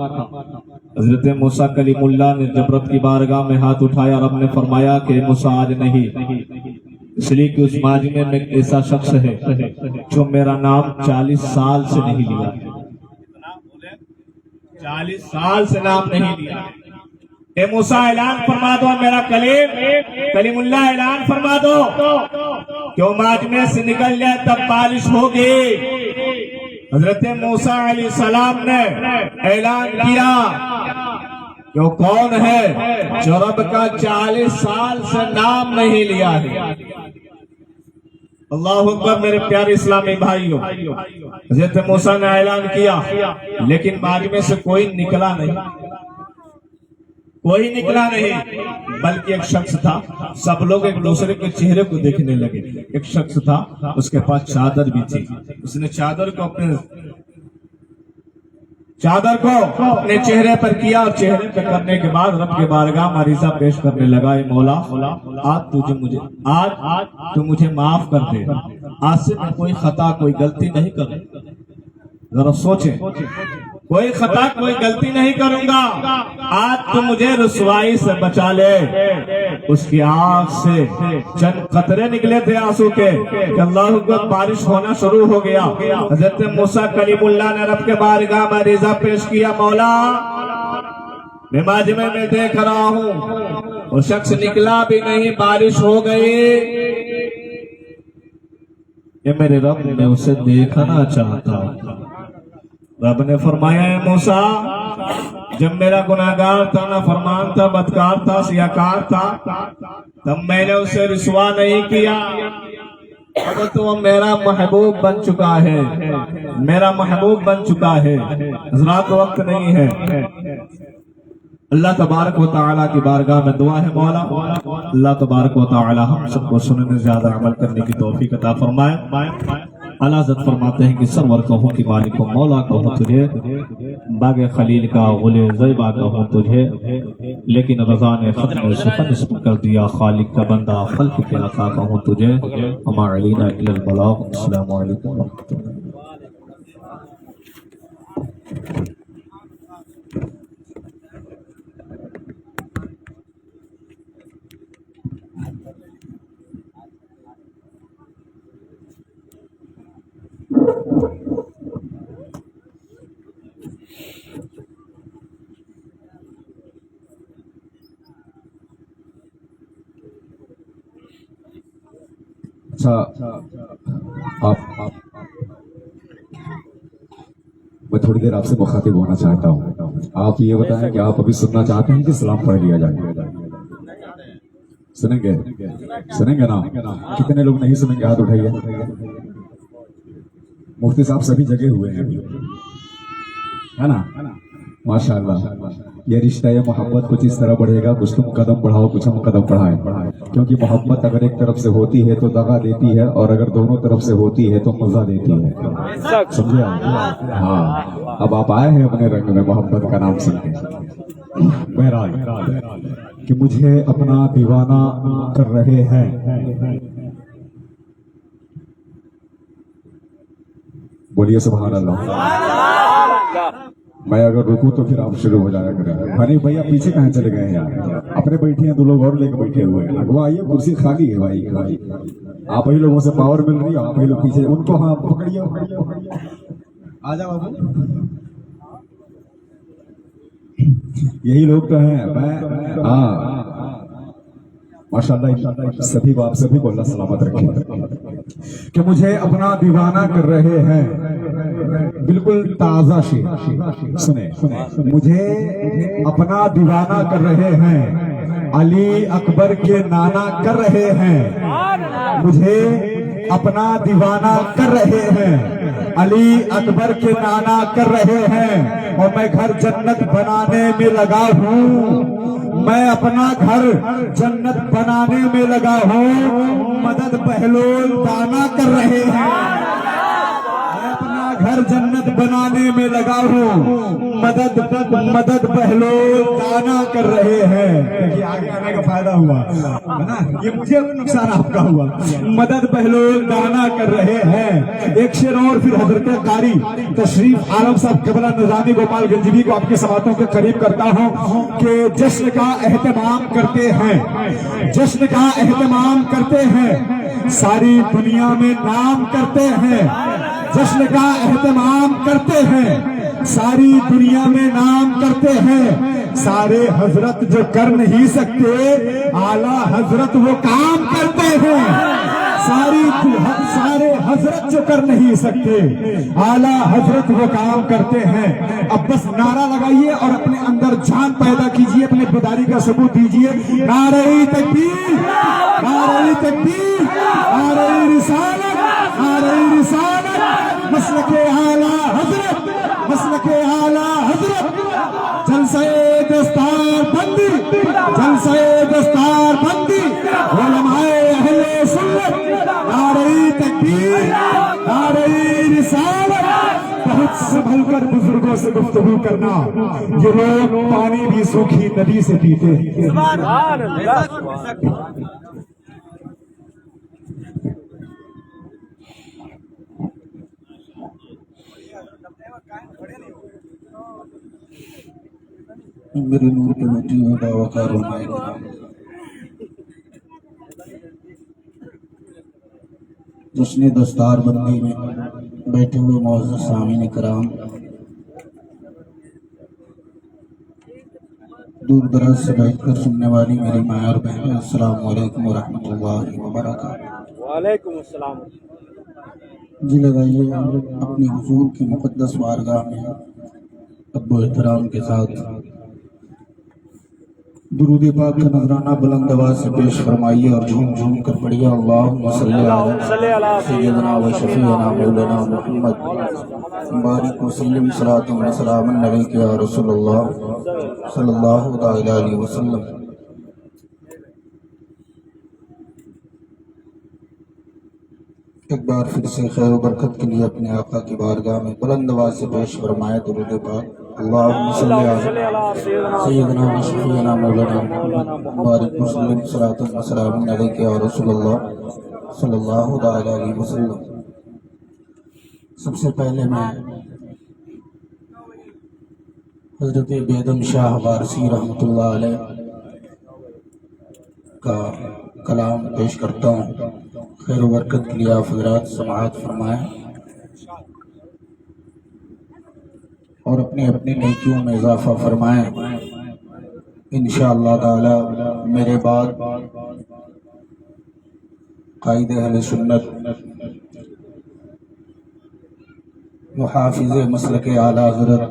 حضرت موسیٰ کلیم اللہ نے جب رب کی بارگاہ میں ہاتھ اٹھایا, رب نے فرمایا کہ موسیٰ آج نہیں, اس لیے کہ اس مجمع میں ایک ایسا شخص ہے جو میرا نام 40 سال سے نہیں لیا, 40 سال سے نام نہیں لیا. اے موسیٰ اعلان فرما دو, میرا کلیم اللہ اعلان فرما دو کہ وہ مجمع سے نکل جائے تب بارش ہوگی. حضرت موسیٰ علیہ السلام نے اعلان کیا کہ وہ کون ہے جو رب کا 40 سال سے نام نہیں لیا ہے. اللہ اکبر. میرے پیارے اسلامی بھائیوں, حضرت موسیٰ نے اعلان کیا لیکن مجمع سے کوئی نکلا نہیں, کوئی نکلا نہیں, بلکہ ایک شخص تھا. سب لوگ ایک دوسرے کے چہرے کو دیکھنے لگے. ایک شخص تھا, اس کے پاس چادر بھی تھی. اس نے چادر کو اپنے چہرے پر کیا, اور چہرے پر کرنے کے بعد رب کے بارگاہ میں عریضہ پیش کرنے لگا, اے مولا آج تو مجھے معاف کر دے, آج سے میں کوئی خطا کوئی غلطی نہیں کروں. ذرا سوچیں کوئی خطا کوئی غلطی نہیں کروں گا، آج تو مجھے رسوائی سے بچا لے۔ اس کی آنکھ سے چند قطرے نکلے تھے آنسو کے کہ اللہ اکبر، بارش ہونا شروع ہو گیا۔ حضرت موسیٰ کلیم اللہ نے رب کے بارگاہ میں عریضہ پیش کیا، مولا میں ماجمے میں دیکھ رہا ہوں وہ شخص نکلا بھی نہیں، بارش ہو گئی، یہ میرے رب نے اسے دیکھنا چاہتا۔ رب نے فرمایا، اے موسیٰ، جب میرا گناہگار تھا، نافرمان تھا، بدکار تھا، سیاکار تھا، تب میں نے اسے رسوا نہیں کیا۔ اب تو وہ میرا محبوب بن چکا ہے، میرا محبوب بن چکا ہے۔ حضرات وقت نہیں ہے، اللہ تبارک و تعالیٰ کی بارگاہ میں دعا ہے، مولا اللہ تبارک و تعالیٰ ہم سب کو سننے زیادہ عمل کرنے کی توفیق عطا فرمائے۔ اعلیٰ حضرت فرماتے ہیں کہ سرور کہوں کہ مالک و مولا کہوں تجھے، باغ خلیل کا غل زیبا کہوں تجھے، لیکن رضا نے ختم سخن اس پر کر دیا، خالق کا بندہ خلق کے آقا کہوں تجھے۔ وما علینا الا البلاغ۔ السلام علیکم ورحمۃ اللہ۔ اچھا، میں تھوڑی دیر آپ سے مخاطب ہونا چاہتا ہوں۔ آپ یہ بتائیں کہ آپ ابھی سننا چاہتے ہیں کہ سلام پڑھ لیا جائے؟ سنیں گے؟ سنیں گے نا؟ کتنے لوگ نہیں سنیں گے؟ ہاتھ اٹھائیے۔ مفتی صاحب سبھی جگہ ہوئے ہیں ابھی، ہے نا؟ ماشاء اللہ، یہ رشتہ یہ محبت کچھ اس طرح بڑھے گا، کچھ تم قدم بڑھاؤ کچھ ہم قدم بڑھائیں، کیونکہ محبت اگر ایک طرف سے ہوتی ہے تو دغا دیتی ہے، اور اگر دونوں طرف سے ہوتی ہے تو مزہ دیتی ہے۔ سمجھے آپ؟ ہاں، اب آپ آئے ہیں اپنے رنگ میں محبت کا نام سن کے۔ بہرحال کہ مجھے اپنا دیوانہ کر رہے ہیں، بولیے سبحان اللہ۔ میں اگر رکوں تو پھر آپ شروع ہو جایا کریں۔ بھائی بھیا پیچھے کہاں چلے گئے ہیں یار؟ اپنے بیٹھے ہیں، دو لوگ اور لے کے بیٹھے ہوئے ہیں، وہ آئیے، کرسی خالی ہے بھائی۔ آپ ہی لوگوں سے پاور مل رہی ہے، آپ ہی لوگ پیچھے، ان کو ہاں پکڑیے، آ جاؤ بابو۔ یہی لوگ تو ہیں، میں ہاں ماشاء اللہ سبھی کو، آپ سبھی کو اللہ سلامت رکھے۔ کہ مجھے اپنا دیوانہ کر رہے ہیں، بالکل تازہ شعر سنیں، مجھے اپنا دیوانہ کر رہے ہیں، علی اکبر کے نانا کر رہے ہیں، مجھے اپنا دیوانہ کر رہے ہیں، علی اکبر کے نانا کر رہے ہیں، اور میں گھر جنت بنانے میں لگا ہوں، میں اپنا گھر جنت بنانے میں لگا ہوں، مدد بہلول دانا کر رہے ہیں، میں اپنا گھر جنت بنانے میں لگا ہوں، مدد بہلول دانا کر رہے ہیں۔ یہ آگے آنے کا فائدہ ہوا ہے نا، یہ مجھے نقصان آپ کا ہوا۔ مدد بہلول دانا کر رہے ہیں۔ ایک شعر اور پھر حضرت قاری تشریف عالم صاحب قبلہ نظامی گوپال گنجوی کو آپ کے سماعتوں کے قریب کرتا ہوں کہ جشن کا اہتمام کرتے ہیں، جشن کا اہتمام کرتے ہیں، ساری دنیا میں نام کرتے ہیں، جشن کا اہتمام کرتے ہیں، ساری دنیا میں نام کرتے ہیں، سارے حضرت جو کر نہیں سکتے اعلیٰ حضرت وہ کام کرتے ہیں، سارے حضرت جو کر نہیں سکتے اعلیٰ حضرت وہ کام کرتے ہیں۔ اب بس نعرہ لگائیے اور اپنے اندر جان پیدا کیجئے، اپنے بیداری کا ثبوت دیجئے۔ نعرہ تکبیر، نعرہ تکبیر، نعرہ رسالت، نعرہ رسالت، مسلک اعلیٰ حضرت، مسلک اعلیٰ حضرت، جلسہ دستار بندی، جلسہ دستار بندی، علماء اہل سنت، نعرہ تکبیر، نعرہ رسالت۔ بہت سنبھل کر بزرگوں سے گفتگو کرنا، یہ لوگ پانی بھی سوکھی ندی سے پیتے ہیں۔ میرے نور پہ بیٹھی ہوئے باوقار علماء کرام، جشن دستار بندی میں بیٹھے ہوئے معزز سامعین کرام، دور دراز سے بیٹھ کر سننے والی میری ماں اور بہنیں، السلام علیکم ورحمۃ اللہ وبرکاتہ۔ وعلیکم السلام۔ جی لگائیے اپنی حضور کی مقدس بارگاہ میں ادب و احترام کے ساتھ درود پاک کا نذرانہ بلند آواز سے پیش فرمائیے اور جھوم جھوم کر پڑھیے، اللہم صلی علی سیدنا و شفیعنا مولانا محمد بارک وسلم صلاۃ و سلام علیک یا رسول اللہ صلی اللہ تعالی علیہ وسلم۔ ایک بار پھر سے خیر و برکت کے لیے اپنے آقا کی بارگاہ میں بلند آواز سے پیش فرمائے درود پاک، اللہم صلی علی سیدنا و شفیعنا مولانا محمد بارک وسلم صلاۃ و سلام علیک یا رسول اللہ صلی اللہ تعالی علیہ وسلم۔ سب سے پہلے میں حضرت بیدم شاہ وارسی رحمۃ اللہ علیہ کا کلام پیش کرتا ہوں، خیر و برکت کے لیے آپ حضرات سماعت فرمائیں اور اپنی اپنی نیکیوں میں اضافہ فرمائیں۔ انشاءاللہ تعالی میرے بعد قائد اہل سنت محافظ مسلک اعلیٰ حضرت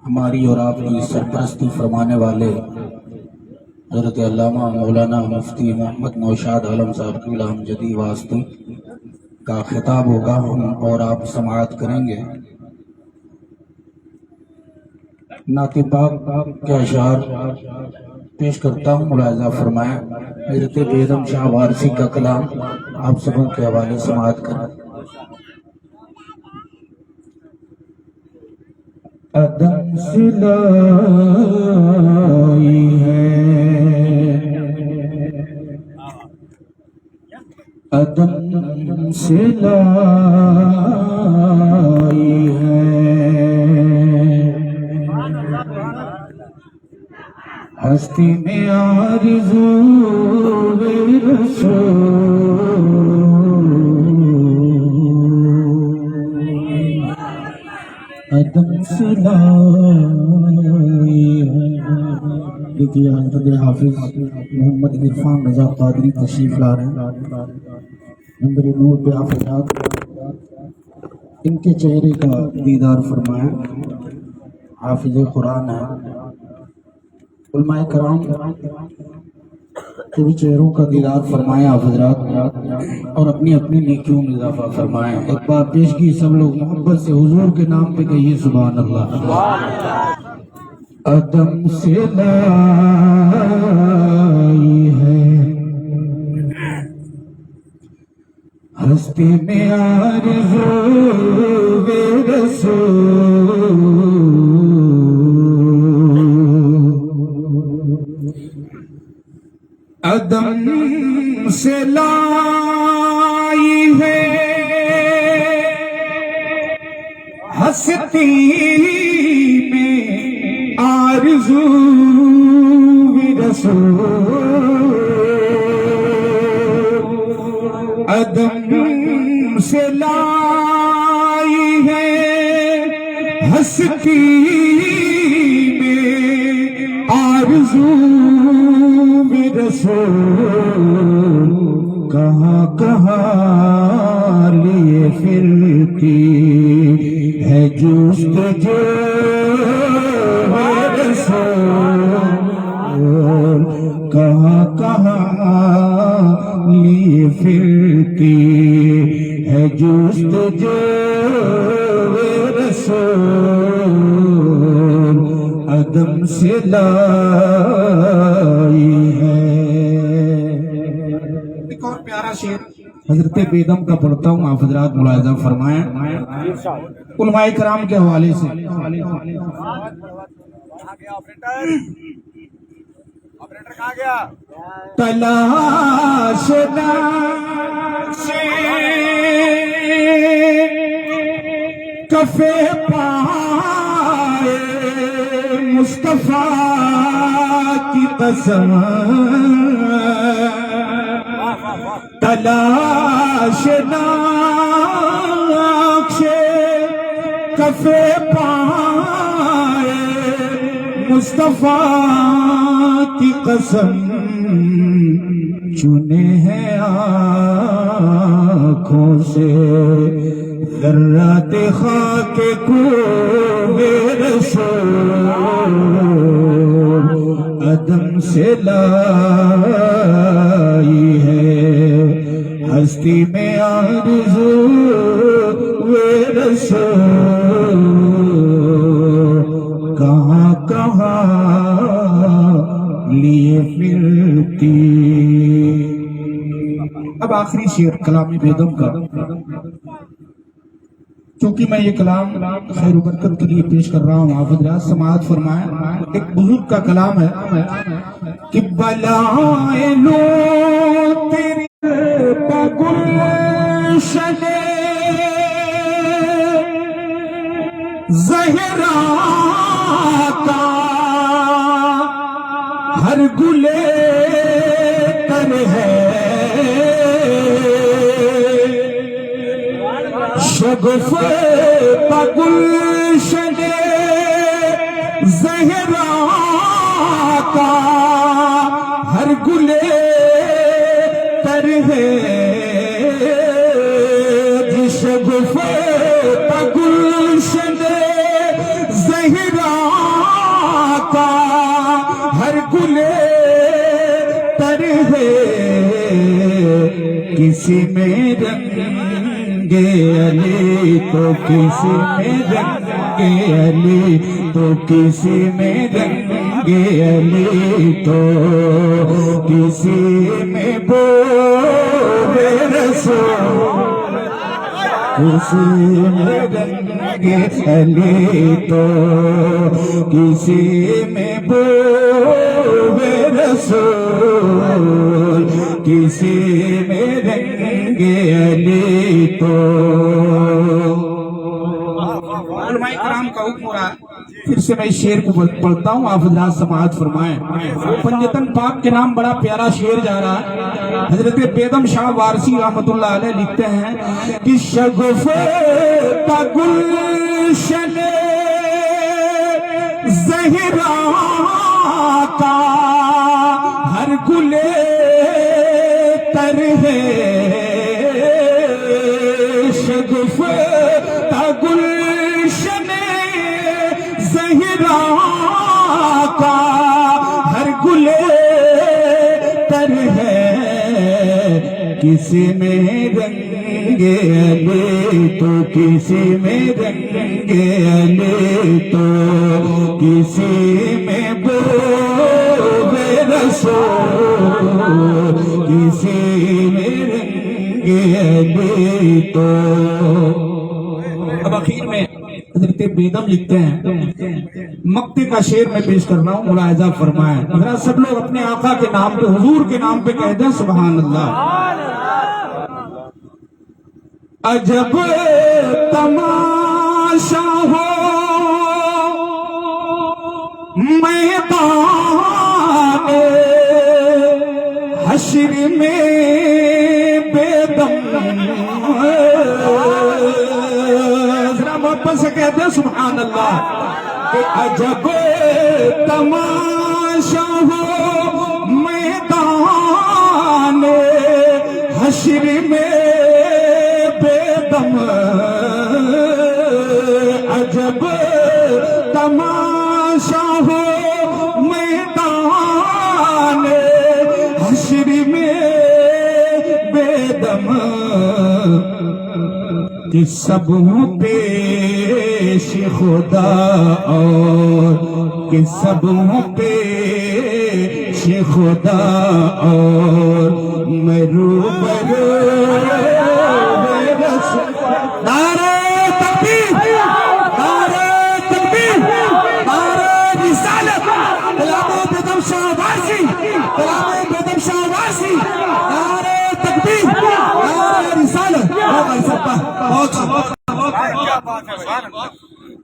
ہماری اور آپ کی سرپرستی فرمانے والے حضرت علامہ مولانا مفتی محمد نوشاد عالم صاحب کی علام جدی واسطے کا خطاب ہوگا، ہم اور آپ سماعت کریں گے۔ نعت پاک کے اشعار پیش کرتا ہوں، ملاحظہ فرمائیں۔ حضرت بیدم شاہ وارسی کا کلام آپ سبوں کے حوالے سماعت کریں۔ عدم سے لائی ہے، عدم سے لائی ہے، ہستی میں آرزو رسول، عدم سے لائی ہے۔ دیکھیے حضرت حافظ محمد عرفان رضا قادری تشریف لا رہے ہیں، نمبر نور پہ آپ حضرات ان کے چہرے کا دیدار فرمائیں۔ حافظ قرآن ہے، علماء کرام کے بھی چہروں کا دیدار فرمائیں آپ حضرات اور اپنی اپنی نیکیوں میں اضافہ فرمائیں۔ ایک بار پیشگی سب لوگ محبت سے حضور کے نام پہ کہیے سبحان اللہ۔ عدم سے لائی ہے، ہستی میں آرزو رسول، عدم سے لائی ہے، ہستی میں آرزو رسول، عدم سے لائی ہے، ہستی میں آرزو رسول، کہاں کہاں لیے پھرتی ہے جستجو رسول، کہاں کہاں لیے پھرتی ہے جستجو رسول، عدم سے لائی ہے۔ ایک اور پیارا شعر حضرت بیدم کا پڑھتا ہوں، آپ حضرات ملاحظہ فرمائیں علماء کرام کے حوالے سے۔ تلاش ناش کف کفے پائے مصطفیٰ کی قسم تلاش نقش کفے پائے مصطفیٰ کی قسم چنے ہیں آنکھوں سے ذرات خاک کو رسول عدم سے لائی ہے ہستی میں آرزو رسول کہاں کہاں لیے پھرتی. اب آخری شعر کلام بیدم کا، چونکہ میں یہ کلام خیر و برکت کے لیے پیش کر رہا ہوں، آپ حضرات سماعت فرمائیں. ایک بزرگ کا کلام ہے کہ بلائیں لو تیری گلشن زہرا کا ہر گلے تر ہے شگف گلشن زہرا کا ہر گلے تر ہے شگف گلشن زہرا کا ہر گلے تر ہے کسی میں رنگ علی تو کسی میں رنگ علی تو کسی میں رنگ علی تو کسی میں بو رسول کسی میں رنگ علی تو کسی میں بو رسول کسی میں رنگ علی تو. علماء کرام کا حکم ہو رہا ہے، پھر سے میں اس شعر کو پڑھتا ہوں، آپ حضرات سماعت فرمائیں. پنجتن پاک کے نام بڑا پیارا شعر جا رہا ہے. حضرت بیدم شاہ وارسی رحمت اللہ علیہ لکھتے ہیں کہ شگف گلشن زہرا کا ہر گلے تر ہے شگف گلشن زہرا کا ہر گلے تر ہے کسی میں رنگ علی تو کسی میں رنگ علی تو کسی میں بو رسول کسی میں رنگ علی تو. اب اخیر میں حضرت بیدم لکھتے ہیں، مقتے کا شعر میں پیش کر رہا ہوں، ملاحظہ فرمائیں. حضرات سب لوگ اپنے آقا کے نام پہ، حضور کے نام پہ کہہ دیں سبحان اللہ. عجب تماشا ہو میدان حشر میں بیدم. ذرا محبت سے کہتے ہیں سبحان اللہ کہ عجب تماشا ہو میدان حشر میں بیدم. عجب تماشا ہو میدان حشر میں بیدم کہ سب ہوں پیش خدا اور کہ سب ہوں پیش خدا اور میں روبرو نعرہ تکبیر نعرہ تکبیر نعرہ رسالت کلام بیدم شاہ وارسی کلام بیدم شاہ وارسی نعرہ تکبیر نعرہ رسالت. بہت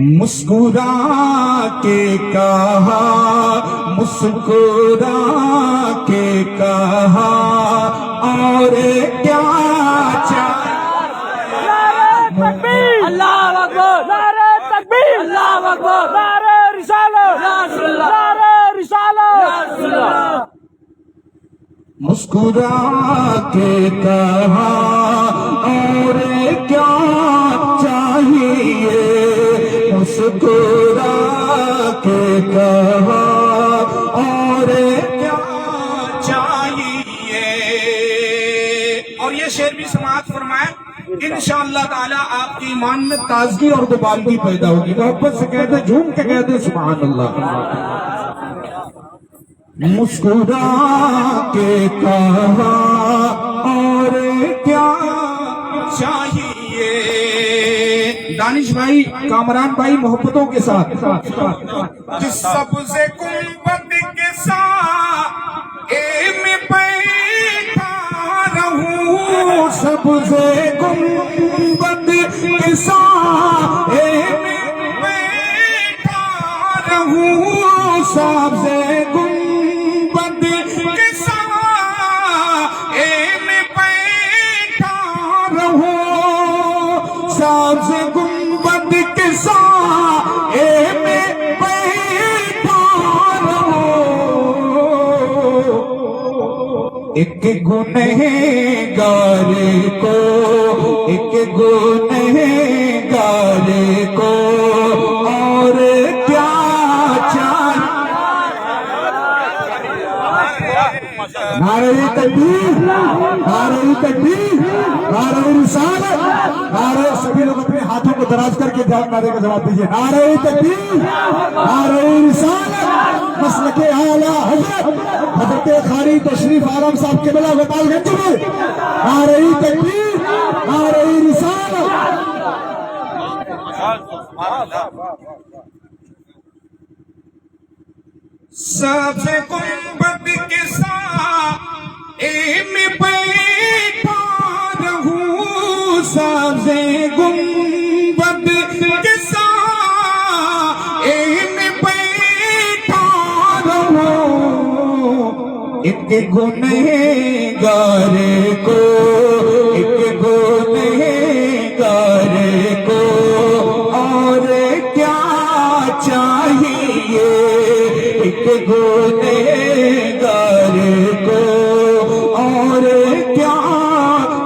مسکرا کے کہا مسکرا کے کہا اور کیا چاہیے اللہ اکبر نعرہ تکبیر اللہ اکبر نعرہ رسالت نعرہ رسالت مسکرا کے کہا اور کیا چاہیے مسکرا کے کہا اور کیا چاہیے اور یہ شعر بھی سماعت فرمائے انشاءاللہ تعالی آپ کی ایمان میں تازگی اور دوبالگی پیدا ہوگی محبت سے کہتے جھوم کے کہتے سبحان اللہ مسکرا کے کہا اور کیا چاہیے دانش بھائی کامران بھائی محبتوں کے ساتھ جس سبز گنبد کے ساتھ میں بیٹھا رہوں سبز گنبد کے ساتھ میں بیٹھا رہوں سبز گنبد کے ساتھ میں بیٹھا رہوں سبز گنبد کے ساتھ میں بیٹھا رہوں ایک گنہگار کو ایک گنہگار کو اور کیا چاہیے نعرہ تکبیر نعرہ تکبیر نعرہ رسالت نعرہ سبھی لوگ اپنے ہاتھوں کو دراز کر کے نعرے کا جواب دیجیے نعرہ تکبیر نعرہ رسالت مسلک اعلیٰ حضرت قاری تشریف عالم صاحب کے بلا وطال گنج میں نعرہ تکبیر نعرہ رسالت سبز گنبد کے ساتھ میں بیٹھا رہوں سبز گنبد کے ساتھ میں بیٹھا رہوں ایک گنہگار کو ایک گنہگار کو اور کیا چاہیے ایک گنہگار کو اور کیا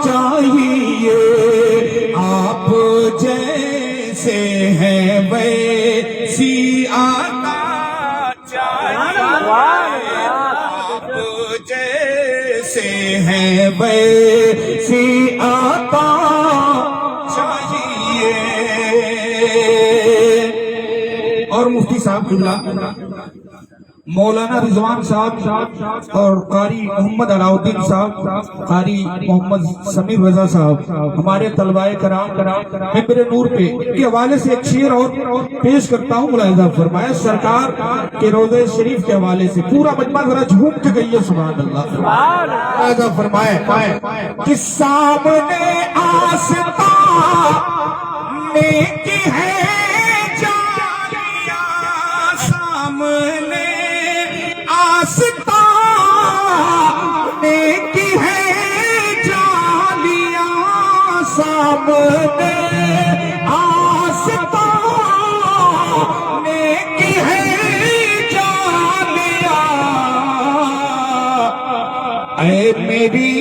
چاہیے آپ جیسے ہیں ویسی آتا چاہیے آپ جیسے ہیں ویسی آتا چاہیے اور مفتی صاحب قبلہ مولانا رضوان صاحب اور قاری محمد علاء الدین صاحب قاری محمد سمیر رضا صاحب ہمارے طلباء کرام ممبر نور پہ ان کے حوالے سے ایک شعر اور پیش کرتا ہوں ملاحظہ فرمایا سرکار کے روضہ شریف کے حوالے سے پورا مجمع ذرا جھوم کے گئی ہے سبحان اللہ ملاحظہ فرمائے کہ سامنے آستان کی ہے جالیاں سامنے آستان کی ہے جالیاں سامنے آستان کی ہے جالیاں اے میری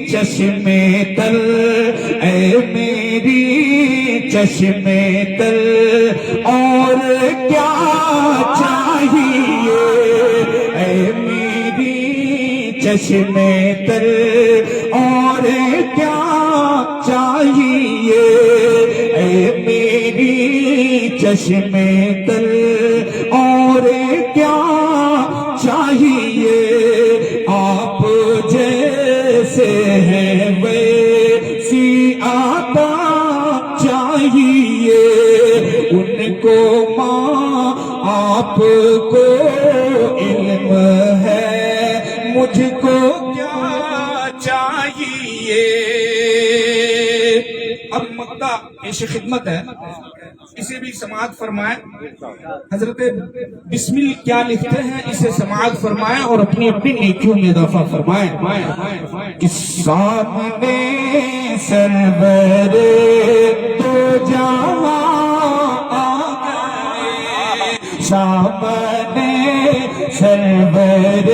چشمے تل اے میری چشمے تل اور کیا چاہیے اے میری چشمے تل اور کیا چاہیے اے میری چشمے تل اور کیا چاہیے آپ جیسے ہیں ویسی آتا چاہیے ان کو ماں آپ کو علم ہے مجھ کو کیا چاہیے اب مقطع پیش خدمت ہے، اسے بھی سماعت فرمائیں. حضرت بسمل کیا لکھتے ہیں اسے سماعت فرمائیں اور اپنی اپنی نیکیوں میں اضافہ فرمائیں. کہ سامنے سرور تو جہاں آ گئے، سامنے سرور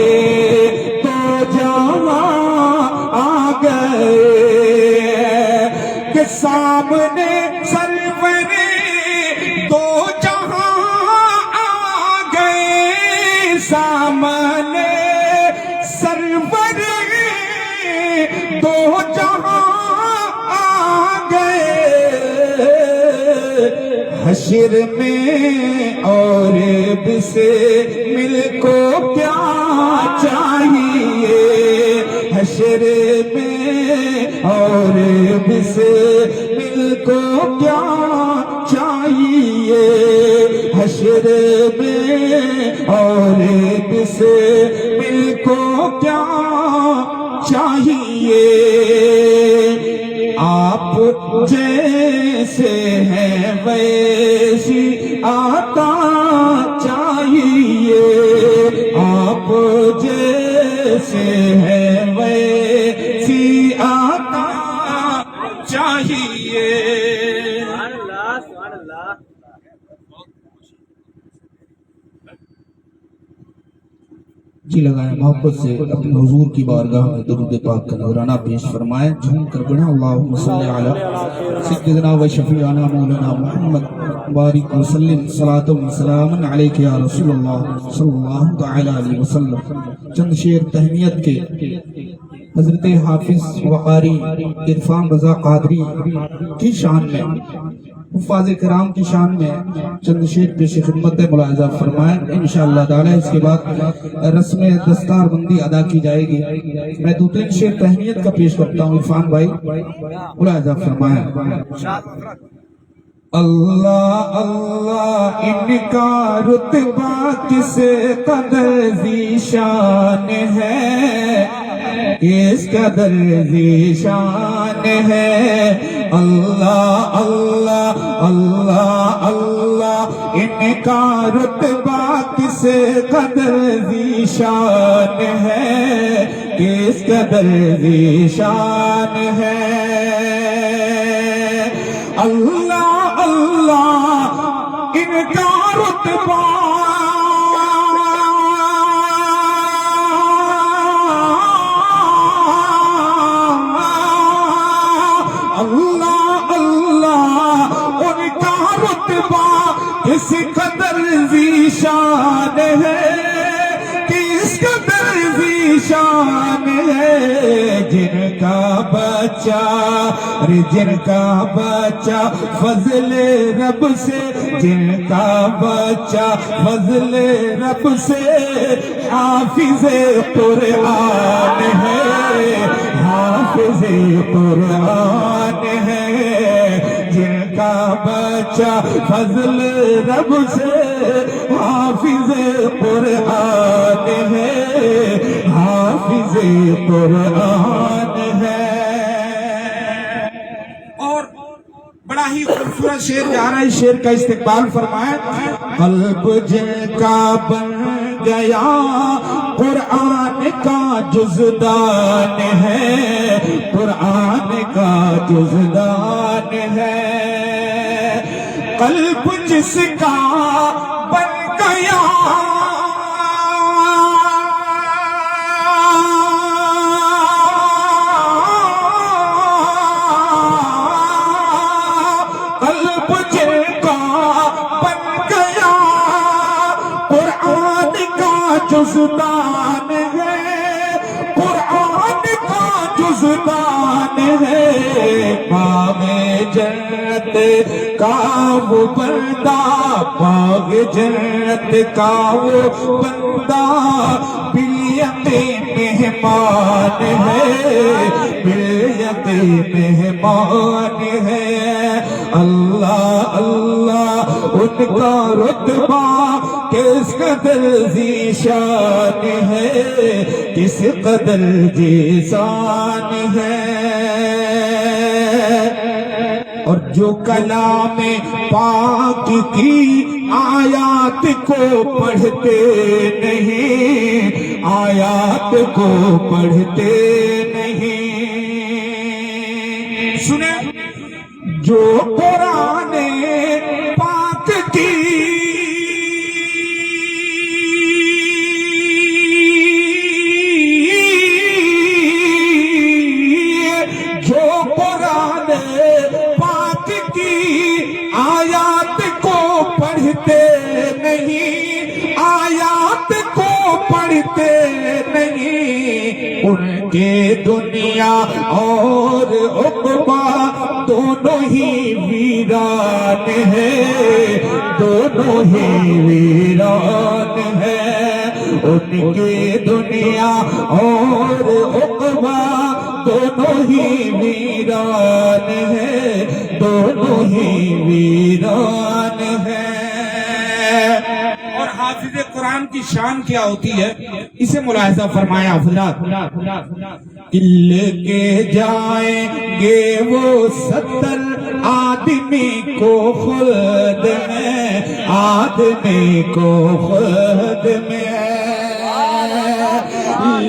تو جہاں آ گئے، کہ سامنے سرور دو جہاں آ گئے، سامنے سرور دو جہاں آ گئے. حشر میں اور سے مل کو کیا چاہیے، حشر میں اور سے مل کو کیا چاہیے، حشر میں اور سے مل کو کیا چاہیے. آپ جیسے ہیں ویسی آتا چاہیے، آپ جیسے ہیں ویسی آتا چاہیے. جی لگائیں محبت سے اپنے حضور کی بارگاہ میں درود پاک کا نذرانہ پیش فرمائیں. جھوم کر پڑھیں اللہم صلی علی سیدنا و شفیعنا مولانا محمد بارک وسلم صلاۃ و سلام علیک یا رسول اللہ صلی اللہ تعالی علیہ وسلم. چند شعر تہنیت کے حضرت حافظ وقاری عرفان رضا قادری کی شان میں، حفاظ کرام کی شان میں چند شعر پیش خدمت ملاحظہ فرمائیں. انشاءاللہ تعالی اس کے بعد رسم دستار بندی ادا کی جائے گی. میں دو تین شعر تہنیت کا پیش کرتا ہوں، عرفان بھائی ملاحظہ فرمائیں. اللہ اللہ ان کا رتبہ کس قدر ذیشان ہے، اس قدر ذیشان ہے. اللہ اللہ اللہ اللہ ان کا رتبہ کس قدر ذیشان ہے، کس قدر ذیشان ہے. اللہ اللہ ان کا رتبہ اللہ اللہ ان کا رتبہ اس قدر ذیشان ہے، کس قدر ذیشان ہے. جن کا بچہ جن کا بچہ فضل رب سے، جن کا بچہ فضل رب سے حافظ قرآن ہے، حافظ قرآن ہے. جن کا بچہ فضل رب سے حافظ قرآن ہے، حافظ قرآن ہے. اور بڑا ہی خوبصورت شعر جا رہا ہے، شعر کا استقبال فرمائیں. قلب جن کا بن گیا قرآن کا جزدان ہے، قرآن کا جزدان ہے. قلب جس کا بن گیا قلب جن کا بن گیا قرآن کا جزدان ہے، قرآن کا جزدان ہے. باغ جنت کا وہ بندہ، باغ جنت کا وہ بندہ بلیت مہمان ہے، بلیت مہمان ہے. اللہ اللہ ان کا رتبہ کس قدر ذیشان ہے، کس قدر ذیشان ہے. اور جو کلام پاک کی آیات کو پڑھتے نہیں، آیات کو پڑھتے نہیں. سنیں، جو قرآن پاک کی آیات کو پڑھتے نہیں، آیات کو پڑھتے نہیں، ان کے دنیا اور عقبہ دونوں ہی ویران ہے، دونوں ہی ویران ہے. ان کی دنیا اور عقبہ دونوں ہی ویران ہے، دونوں ہی ویران ہے. اور حافظ قرآن کی شان کیا ہوتی ہے اسے ملاحظہ فرمایا حضرات. لے کے جائیں گے وہ 70 آدمی کو خود میں، آدمی کو خود میں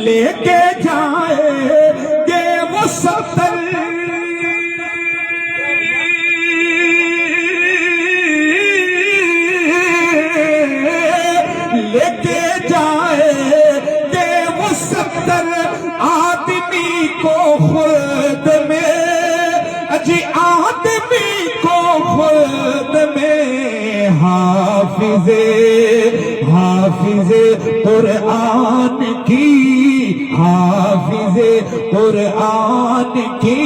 لے کے جائیں گے وہ 70 لے کے جائیں گے وہ 70 آدمی کو خود میں، جی آدمی کو خود میں. حافظ قرآن کی، حافظ قرآن کی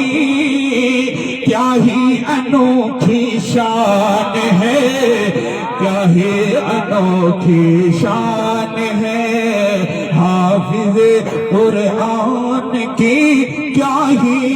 کیا ہی انوکھی شان ہے، کیا ہی انوکھی شان ہے. حافظ قرآن کی کیا ہی